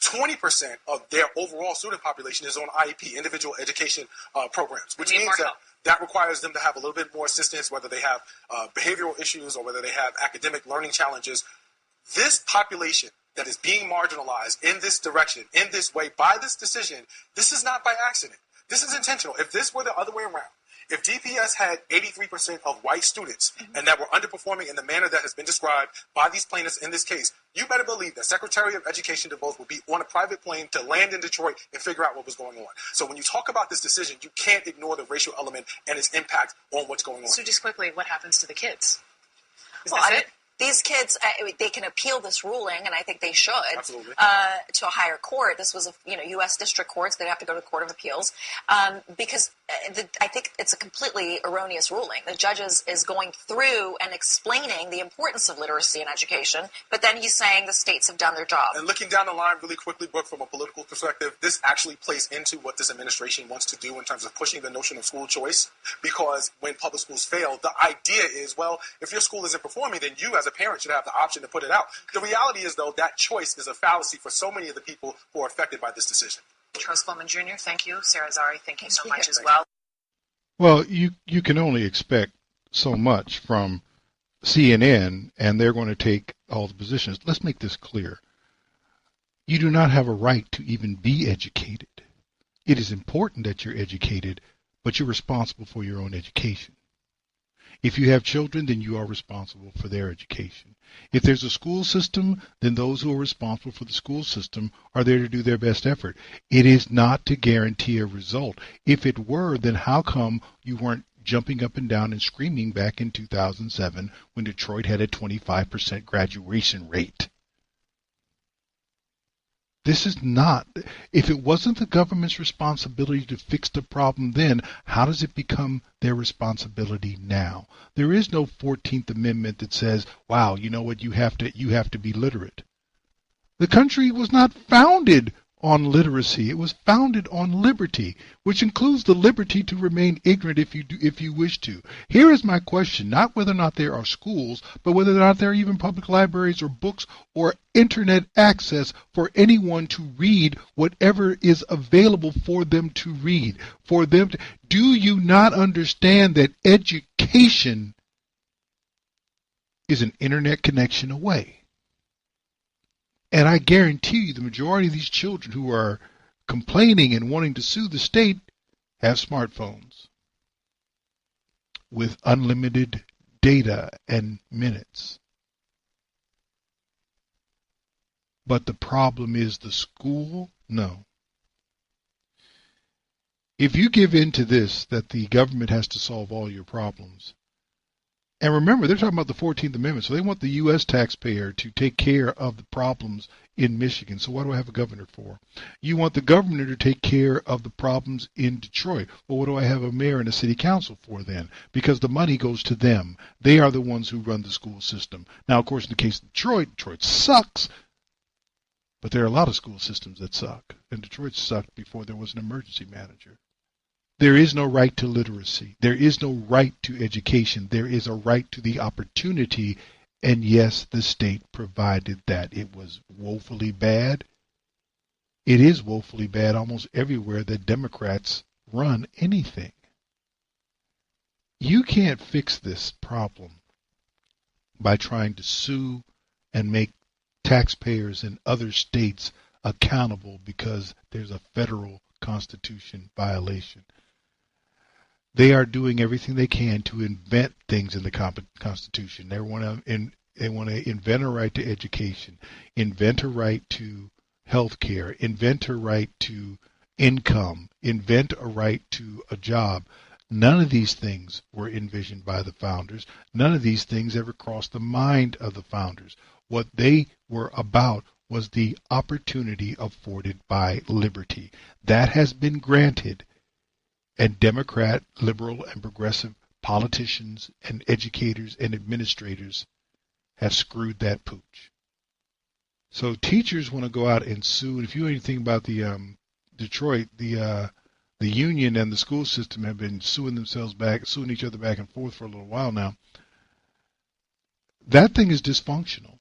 20% of their overall student population is on IEP, individual education programs, which means that requires them to have a little bit more assistance, whether they have behavioral issues or whether they have academic learning challenges. This population that is being marginalized in this direction, in this way, by this decision, this is not by accident. This is intentional. If this were the other way around, if DPS had 83% of white students and that were underperforming in the manner that has been described by these plaintiffs in this case, you better believe that Secretary of Education DeVos would be on a private plane to land in Detroit and figure out what was going on. So when you talk about this decision, you can't ignore the racial element and its impact on what's going on. So just quickly, what happens to the kids? Is Well, that it? These kids, they can appeal this ruling, and I think they should, Absolutely. To a higher court. This was, U.S. district courts. They'd have to go to the Court of Appeals because I think it's a completely erroneous ruling. The judge is going through and explaining the importance of literacy in education, but then he's saying the states have done their job. And looking down the line really quickly, Brooke, from a political perspective, this actually plays into what this administration wants to do in terms of pushing the notion of school choice, because when public schools fail, the idea is, well, if your school isn't performing, then you as a parent should have the option to put it out. The reality is, though, that choice is a fallacy for so many of the people who are affected by this decision. Charles Bowman Jr., thank you. Sarah Zari, thank you so much as well. Well, you can only expect so much from CNN, and they're going to take all the positions. Let's make this clear. You do not have a right to even be educated. It is important that you're educated, but you're responsible for your own education. If you have children, then you are responsible for their education. If there's a school system, then those who are responsible for the school system are there to do their best effort. It is not to guarantee a result. If it were, then how come you weren't jumping up and down and screaming back in 2007 when Detroit had a 25% graduation rate? This is not, if it wasn't the government's responsibility to fix the problem then, how does it become their responsibility now? There is no 14th Amendment that says, wow, you know what, you have to be literate. The country was not founded on literacy. It was founded on liberty, which includes the liberty to remain ignorant if you wish to. Here is my question, not whether or not there are schools, but whether or not there are even public libraries or books or internet access for anyone to read whatever is available for them to read. Do you not understand that education is an internet connection away? And I guarantee you the majority of these children who are complaining and wanting to sue the state have smartphones with unlimited data and minutes. But the problem is the school? No. If you give in to this, that the government has to solve all your problems, and remember, they're talking about the 14th Amendment, so they want the U.S. taxpayer to take care of the problems in Michigan. So what do I have a governor for? You want the governor to take care of the problems in Detroit. Well, what do I have a mayor and a city council for then? Because the money goes to them. They are the ones who run the school system. Now, of course, in the case of Detroit sucks, but there are a lot of school systems that suck. And Detroit sucked before there was an emergency manager. There is no right to literacy. There is no right to education. There is a right to the opportunity, and yes, the state provided that. It was woefully bad. It is woefully bad almost everywhere that Democrats run anything. You can't fix this problem by trying to sue and make taxpayers in other states accountable because there's a federal Constitution violation. They are doing everything they can to invent things in the Constitution. They want to invent a right to education, invent a right to health care, invent a right to income, invent a right to a job. None of these things were envisioned by the founders. None of these things ever crossed the mind of the founders. What they were about was the opportunity afforded by liberty. That has been granted. And Democrat, liberal, and progressive politicians and educators and administrators have screwed that pooch. So teachers want to go out and sue. And if you know anything about the Detroit, the union and the school system have been suing each other back and forth for a little while now. That thing is dysfunctional.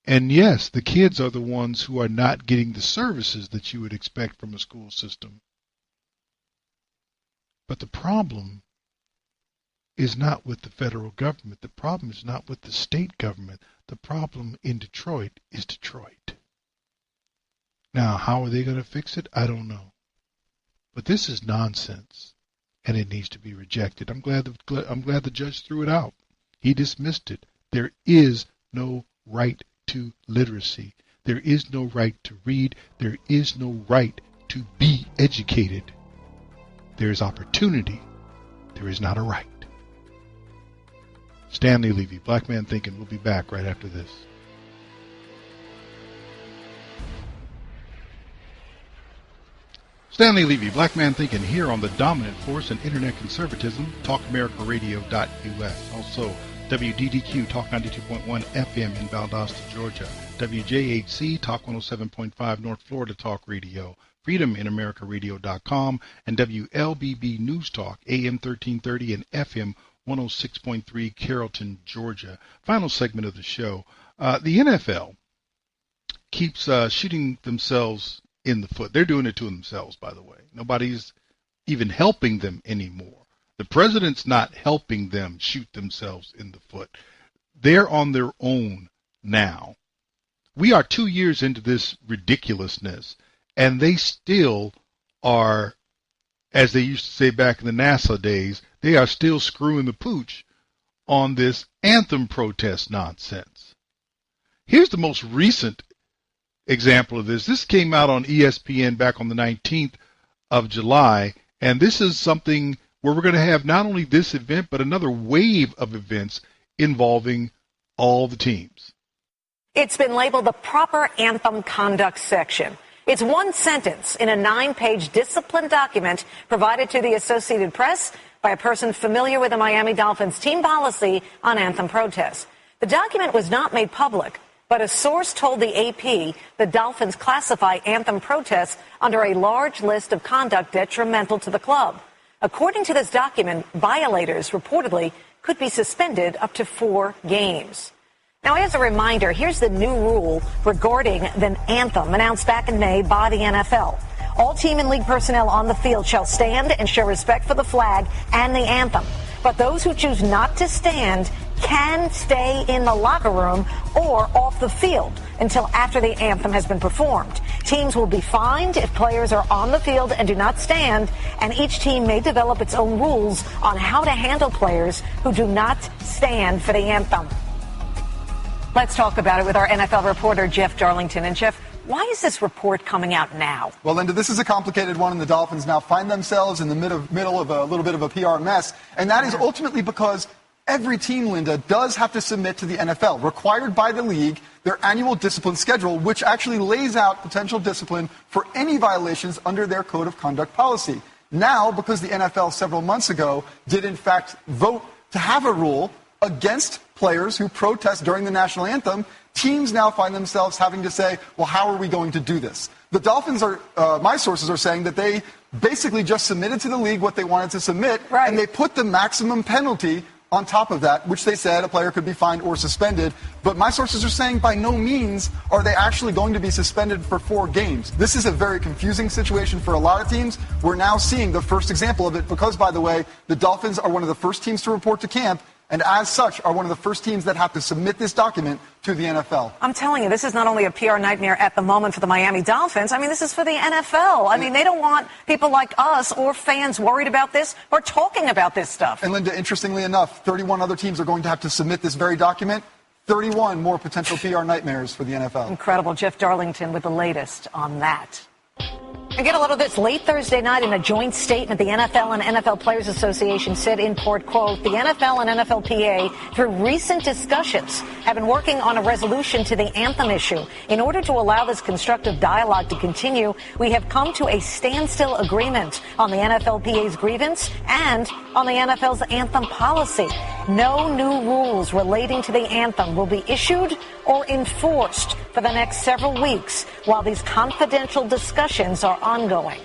And yes, the kids are the ones who are not getting the services that you would expect from a school system. But the problem is not with the federal government. The problem is not with the state government. The problem in Detroit is Detroit. Now, how are they going to fix it? I don't know. But this is nonsense, and it needs to be rejected. I'm glad the judge threw it out. He dismissed it. There is no right to literacy. There is no right to read. There is no right to be educated. There is opportunity. There is not a right. Stanley, Levy, Black Man Thinking. We'll be back right after this. Stanley Levy, Black Man Thinking, here on the dominant force in internet conservatism, TalkAmericaRadio.us. Also, WDDQ, Talk 92.1 FM in Valdosta, Georgia. WJHC, Talk 107.5 North Florida Talk Radio. FreedomInAmericaRadio.com. And WLBB News Talk, AM 1330 and FM 106.3 Carrollton, Georgia. Final segment of the show. The NFL keeps shooting themselves in the foot. They're doing it to themselves, by the way. Nobody's even helping them anymore. The president's not helping them shoot themselves in the foot. They're on their own now. We are 2 years into this ridiculousness, and they still are, as they used to say back in the NASA days, they are still screwing the pooch on this anthem protest nonsense. Here's the most recent example of this. This came out on ESPN back on the 19th of July, and this is something where we're going to have not only this event, but another wave of events involving all the teams. It's been labeled the proper anthem conduct section. It's one sentence in a 9-page discipline document provided to the Associated Press by a person familiar with the Miami Dolphins team policy on anthem protests. The document was not made public, but a source told the AP the Dolphins classify anthem protests under a large list of conduct detrimental to the club. According to this document, violators reportedly could be suspended up to 4 games. Now, as a reminder, here's the new rule regarding the anthem announced back in May by the NFL. All team and league personnel on the field shall stand and show respect for the flag and the anthem. But those who choose not to stand can stay in the locker room or off the field until after the anthem has been performed. Teams will be fined if players are on the field and do not stand, and each team may develop its own rules on how to handle players who do not stand for the anthem. Let's talk about it with our NFL reporter, Jeff Darlington. And Jeff, why is this report coming out now? Well, Linda, this is a complicated one, and the Dolphins now find themselves in the middle of a little bit of a PR mess. And that is ultimately because every team, Linda, does have to submit to the NFL, required by the league, their annual discipline schedule, which actually lays out potential discipline for any violations under their code of conduct policy. Now, because the NFL several months ago did in fact vote to have a rule against players who protest during the national anthem, teams now find themselves having to say, well, how are we going to do this? The Dolphins are, my sources are saying that they basically just submitted to the league what they wanted to submit, right, and they put the maximum penalty on top of that, which they said a player could be fined or suspended. But my sources are saying by no means are they actually going to be suspended for 4 games. This is a very confusing situation for a lot of teams. We're now seeing the first example of it because, by the way, the Dolphins are one of the first teams to report to camp, and as such are one of the first teams that have to submit this document to the NFL. I'm telling you, this is not only a PR nightmare at the moment for the Miami Dolphins. I mean, this is for the NFL. I mean, they don't want people like us or fans worried about this or talking about this stuff. And Linda, interestingly enough, 31 other teams are going to have to submit this very document. 31 more potential PR nightmares for the NFL. Incredible. Jeff Darlington with the latest on that. And get a load of this. Late Thursday night in a joint statement, the NFL and NFL Players Association said in court, quote, the NFL and NFLPA, through recent discussions, have been working on a resolution to the anthem issue. In order to allow this constructive dialogue to continue, we have come to a standstill agreement on the NFLPA's grievance and on the NFL's anthem policy. No new rules relating to the anthem will be issued or enforced for the next several weeks while these confidential discussions are ongoing.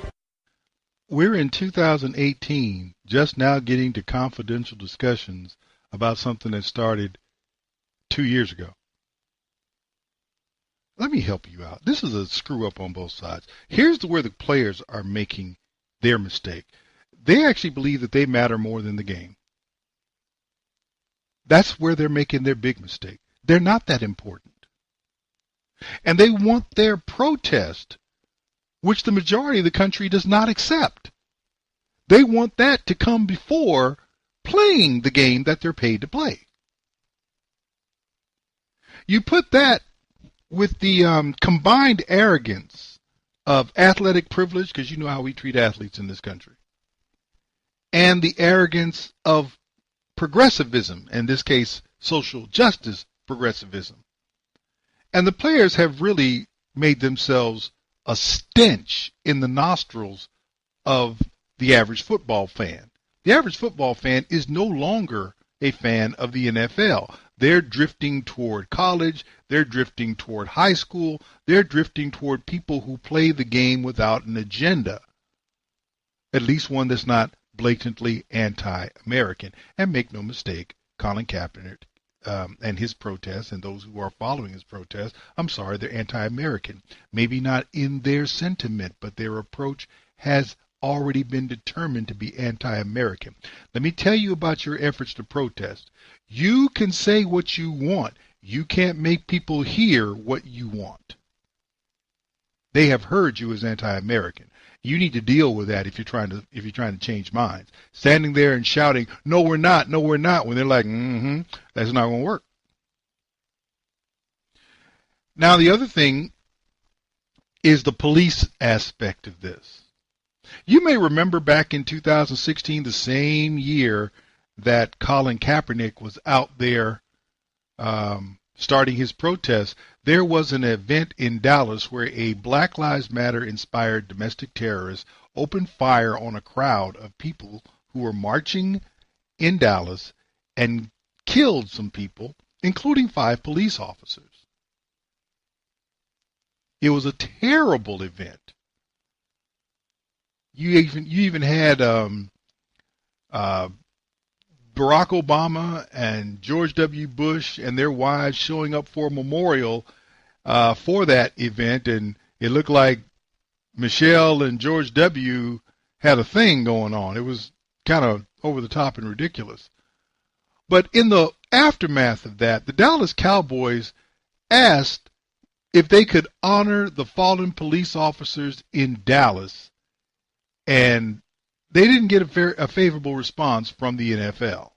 We're in 2018, just now getting to confidential discussions about something that started 2 years ago. Let me help you out. This is a screw up on both sides. Here's where the players are making their mistake. They actually believe that they matter more than the game. That's where they're making their big mistake. They're not that important. And they want their protest, which the majority of the country does not accept. They want that to come before playing the game that they're paid to play. You put that with the combined arrogance of athletic privilege, because you know how we treat athletes in this country, and the arrogance of progressivism, in this case, social justice progressivism. And the players have really made themselves a stench in the nostrils of the average football fan. The average football fan is no longer a fan of the NFL. They're drifting toward college. They're drifting toward high school. They're drifting toward people who play the game without an agenda, at least one that's not blatantly anti-American. And make no mistake, Colin Kaepernick and his protests and those who are following his protests, I'm sorry, they're anti-American. Maybe not in their sentiment, but their approach has already been determined to be anti-American. Let me tell you about your efforts to protest. You can say what you want. You can't make people hear what you want. They have heard you as anti-American. You need to deal with that if you're trying to change minds. Standing there and shouting, "No, we're not. No, we're not," when they're like, that's not going to work. Now, the other thing is the police aspect of this. You may remember back in 2016, the same year that Colin Kaepernick was out there starting his protest, there was an event in Dallas where a Black Lives Matter inspired domestic terrorist opened fire on a crowd of people who were marching in Dallas and killed some people, including 5 police officers. It was a terrible event. You even had Barack Obama and George W. Bush and their wives showing up for a memorial for that event, and it looked like Michelle and George W. had a thing going on. It was kind of over the top and ridiculous. But in the aftermath of that, the Dallas Cowboys asked if they could honor the fallen police officers in Dallas, and they didn't get a favorable response from the NFL.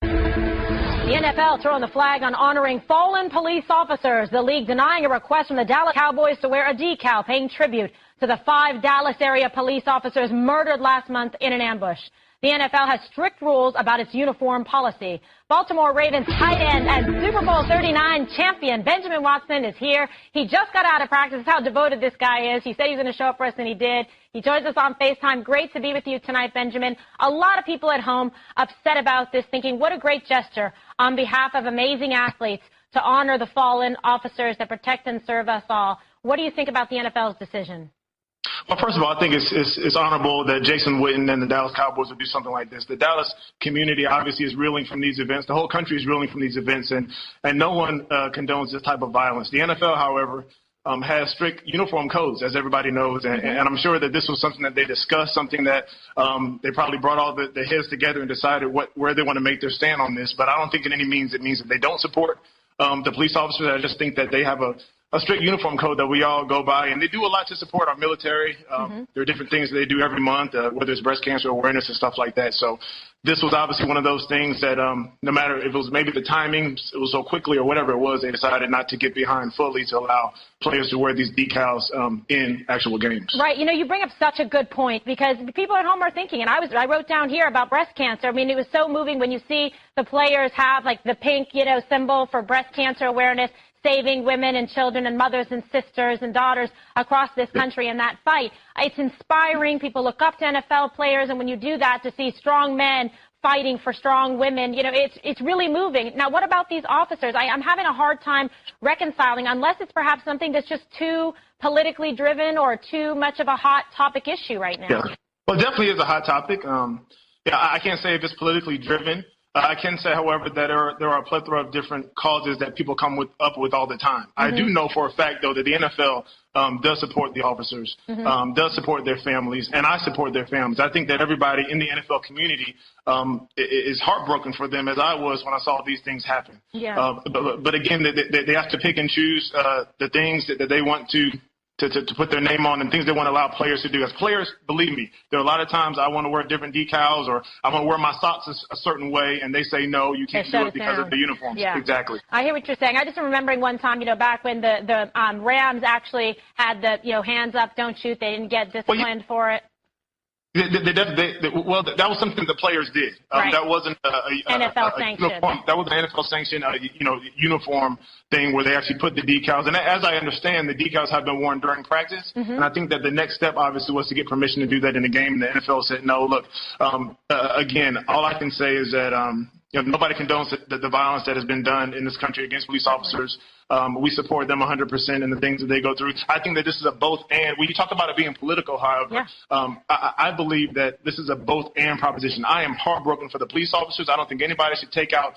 The NFL throwing the flag on honoring fallen police officers. The league denying a request from the Dallas Cowboys to wear a decal paying tribute to the 5 Dallas area police officers murdered last month in an ambush. The NFL has strict rules about its uniform policy. Baltimore Ravens tight end and Super Bowl 39 champion Benjamin Watson is here. He just got out of practice. That's how devoted this guy is. He said he was going to show up for us, and he did. He joins us on FaceTime. Great to be with you tonight, Benjamin. A lot of people at home upset about this, thinking what a great gesture on behalf of amazing athletes to honor the fallen officers that protect and serve us all. What do you think about the NFL's decision? Well, first of all, I think it's honorable that Jason Witten and the Dallas Cowboys would do something like this. The Dallas community obviously is reeling from these events. The whole country is reeling from these events, and no one condones this type of violence. The NFL, however, has strict uniform codes, as everybody knows, and I'm sure that this was something that they discussed, something that they probably brought all the heads together and decided where they want to make their stand on this. But I don't think in any means it means that they don't support the police officers. I just think that they have a strict uniform code that we all go by, and they do a lot to support our military. There are different things that they do every month, whether it's breast cancer awareness and stuff like that. So this was obviously one of those things that no matter if it was maybe the timing, it was so quickly or whatever it was, they decided not to get behind fully to allow players to wear these decals in actual games. Right. You know, you bring up such a good point, because people at home are thinking, and I wrote down here about breast cancer. I mean, it was so moving when you see the players have like the pink, symbol for breast cancer awareness, saving women and children and mothers and sisters and daughters across this country in that fight. It's inspiring. People look up to NFL players, and when you do that, to see strong men fighting for strong women, it's really moving. Now, what about these officers? I'm having a hard time reconciling, unless it's perhaps something that's just too politically driven or too much of a hot topic issue right now. Yeah. Well, it definitely is a hot topic. I can't say if it's politically driven. I can say, however, that there are a plethora of different causes that people come up with all the time. I do know for a fact, though, that the NFL does support the officers, does support their families, and I support their families. I think that everybody in the NFL community is heartbroken for them, as I was when I saw these things happen. Yeah. But again, they have to pick and choose the things that they want to put their name on and things they want to allow players to do. As players, believe me, there are a lot of times I want to wear different decals, or I want to wear my socks a certain way, and they say, no, you can't do it because of the uniforms. Yeah. Exactly. I hear what you're saying. I just am remembering one time, back when the Rams actually had the, hands up, don't shoot. They didn't get disciplined for it. Well, that was something the players did. Right. That wasn't NFL sanctioned. That was an NFL sanctioned, uniform thing where they actually put the decals. And as I understand, the decals have been worn during practice. Mm-hmm. And I think that the next step, obviously, was to get permission to do that in the game. And the NFL said, no, look, again, all I can say is that nobody condones the violence that has been done in this country against police officers. We support them 100% in the things that they go through. I think that this is a both and. When you talk about it being political, however, I believe that this is a both and proposition. I am heartbroken for the police officers. I don't think anybody should take out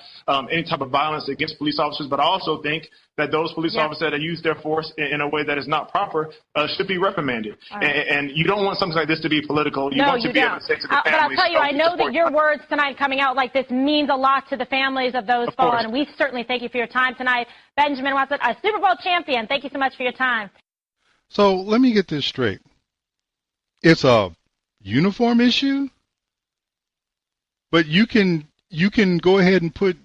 any type of violence against police officers, but I also think that those police officers that use their force in a way that is not proper should be reprimanded. Right. And you don't want something like this to be political. You want to be able to say to the families. But I'll tell you, I know that your words tonight coming out like this means a lot to the families of those fallen. And we certainly thank you for your time tonight. Benjamin Watson, a Super Bowl champion. Thank you so much for your time. So let me get this straight. It's a uniform issue, but you can go ahead and put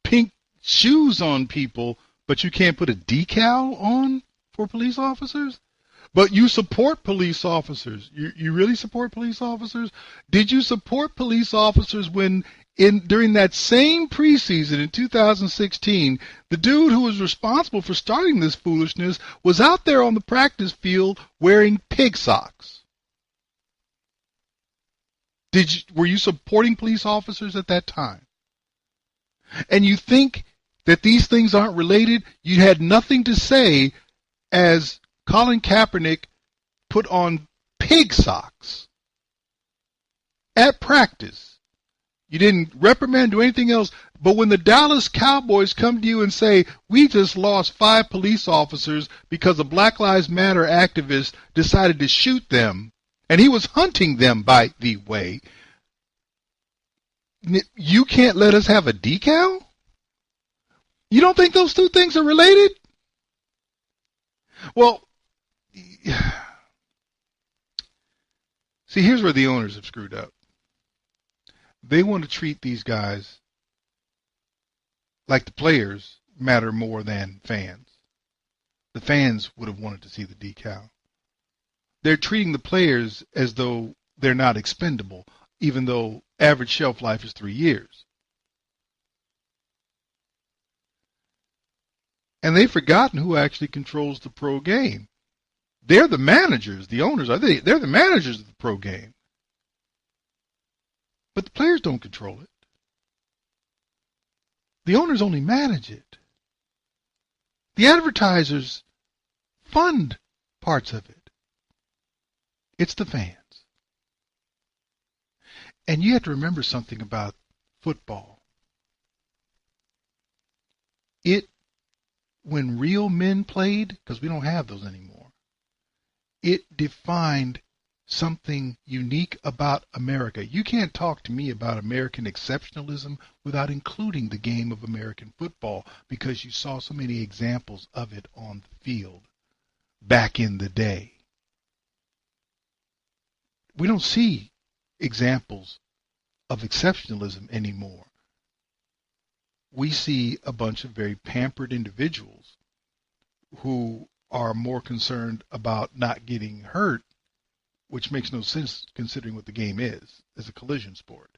pink shoes on people, but you can't put a decal on for police officers? But you support police officers. You really support police officers? Did you support police officers when during that same preseason in 2016, the dude who was responsible for starting this foolishness was out there on the practice field wearing pig socks? Were you supporting police officers at that time? And you think that these things aren't related? You had nothing to say as Colin Kaepernick put on pig socks at practice. You didn't reprimand, do anything else. But when the Dallas Cowboys come to you and say, we just lost 5 police officers because a Black Lives Matter activist decided to shoot them, and he was hunting them, by the way, you can't let us have a decal? You don't think those two things are related? Well, see, here's where the owners have screwed up. They want to treat these guys like the players matter more than fans. The fans would have wanted to see the decal. They're treating the players as though they're not expendable, even though average shelf life is 3 years. And they've forgotten who actually controls the pro game. They're the managers. The owners are they're the managers of the pro game. But the players don't control it. The owners only manage it. The advertisers fund parts of it. It's the fans. And you have to remember something about football. When real men played, because we don't have those anymore, it defined something unique about America. You can't talk to me about American exceptionalism without including the game of American football, because you saw so many examples of it on the field back in the day. We don't see examples of exceptionalism anymore. We see a bunch of very pampered individuals who are more concerned about not getting hurt, which makes no sense considering what the game is as a collision sport.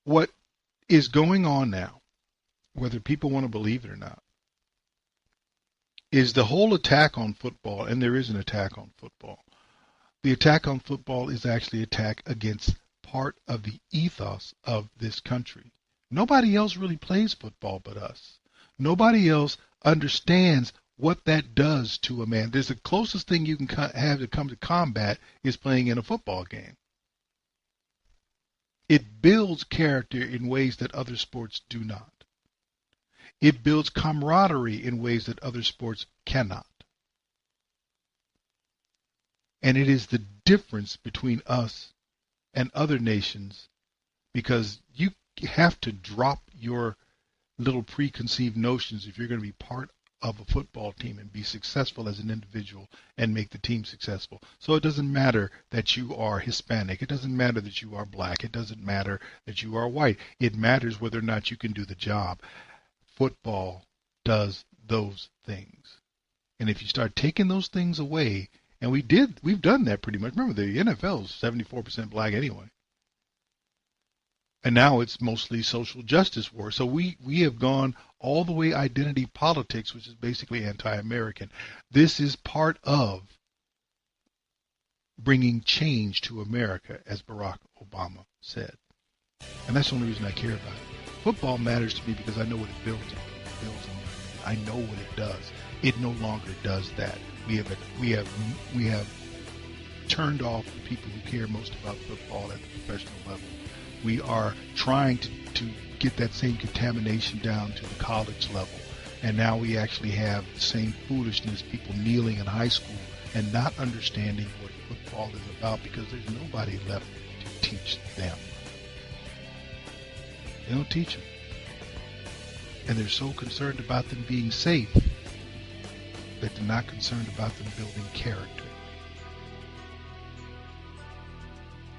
What is going on now, whether people want to believe it or not, is the whole attack on football, and there is an attack on football. The attack on football is actually an attack against part of the ethos of this country. Nobody else really plays football but us. Nobody else understands what that does to a man. There's the closest thing you can have to come to combat is playing in a football game. It builds character in ways that other sports do not. It builds camaraderie in ways that other sports cannot. And it is the difference between us and other nations, because you have to drop your little preconceived notions if you're going to be part of a football team and be successful as an individual and make the team successful. So it doesn't matter that you are Hispanic. It doesn't matter that you are black. It doesn't matter that you are white. It matters whether or not you can do the job. Football does those things. And if you start taking those things away And we've done that pretty much. Remember, the NFL is 74% black anyway. And now it's mostly social justice war. So we have gone all the way identity politics, which is basically anti-American. This is part of bringing change to America, as Barack Obama said. And that's the only reason I care about it. Football matters to me because I know what it builds on. I know what it does. It no longer does that. We have turned off the people who care most about football at the professional level. We are trying to get that same contamination down to the college level. And now we actually have the same foolishness, people kneeling in high school and not understanding what football is about because there's nobody left to teach them. They don't teach them. And they're so concerned about them being safe that they're not concerned about them building character.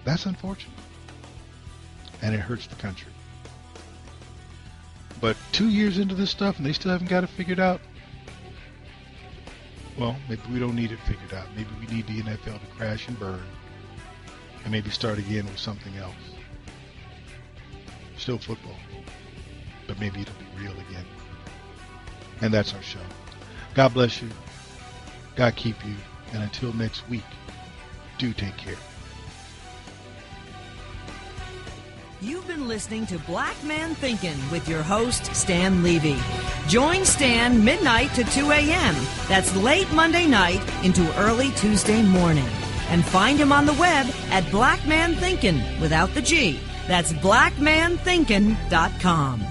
That's unfortunate. And it hurts the country. But 2 years into this stuff and they still haven't got it figured out, well, maybe we don't need it figured out. Maybe we need the NFL to crash and burn and maybe start again with something else. Still football, but maybe it'll be real again. And that's our show. God bless you. God keep you. And until next week, do take care. You've been listening to Black Man Thinkin' with your host, Stan Levy. Join Stan midnight to 2 a.m. That's late Monday night into early Tuesday morning. And find him on the web at Black Man Thinkin' without the G. That's blackmanthinkin.com.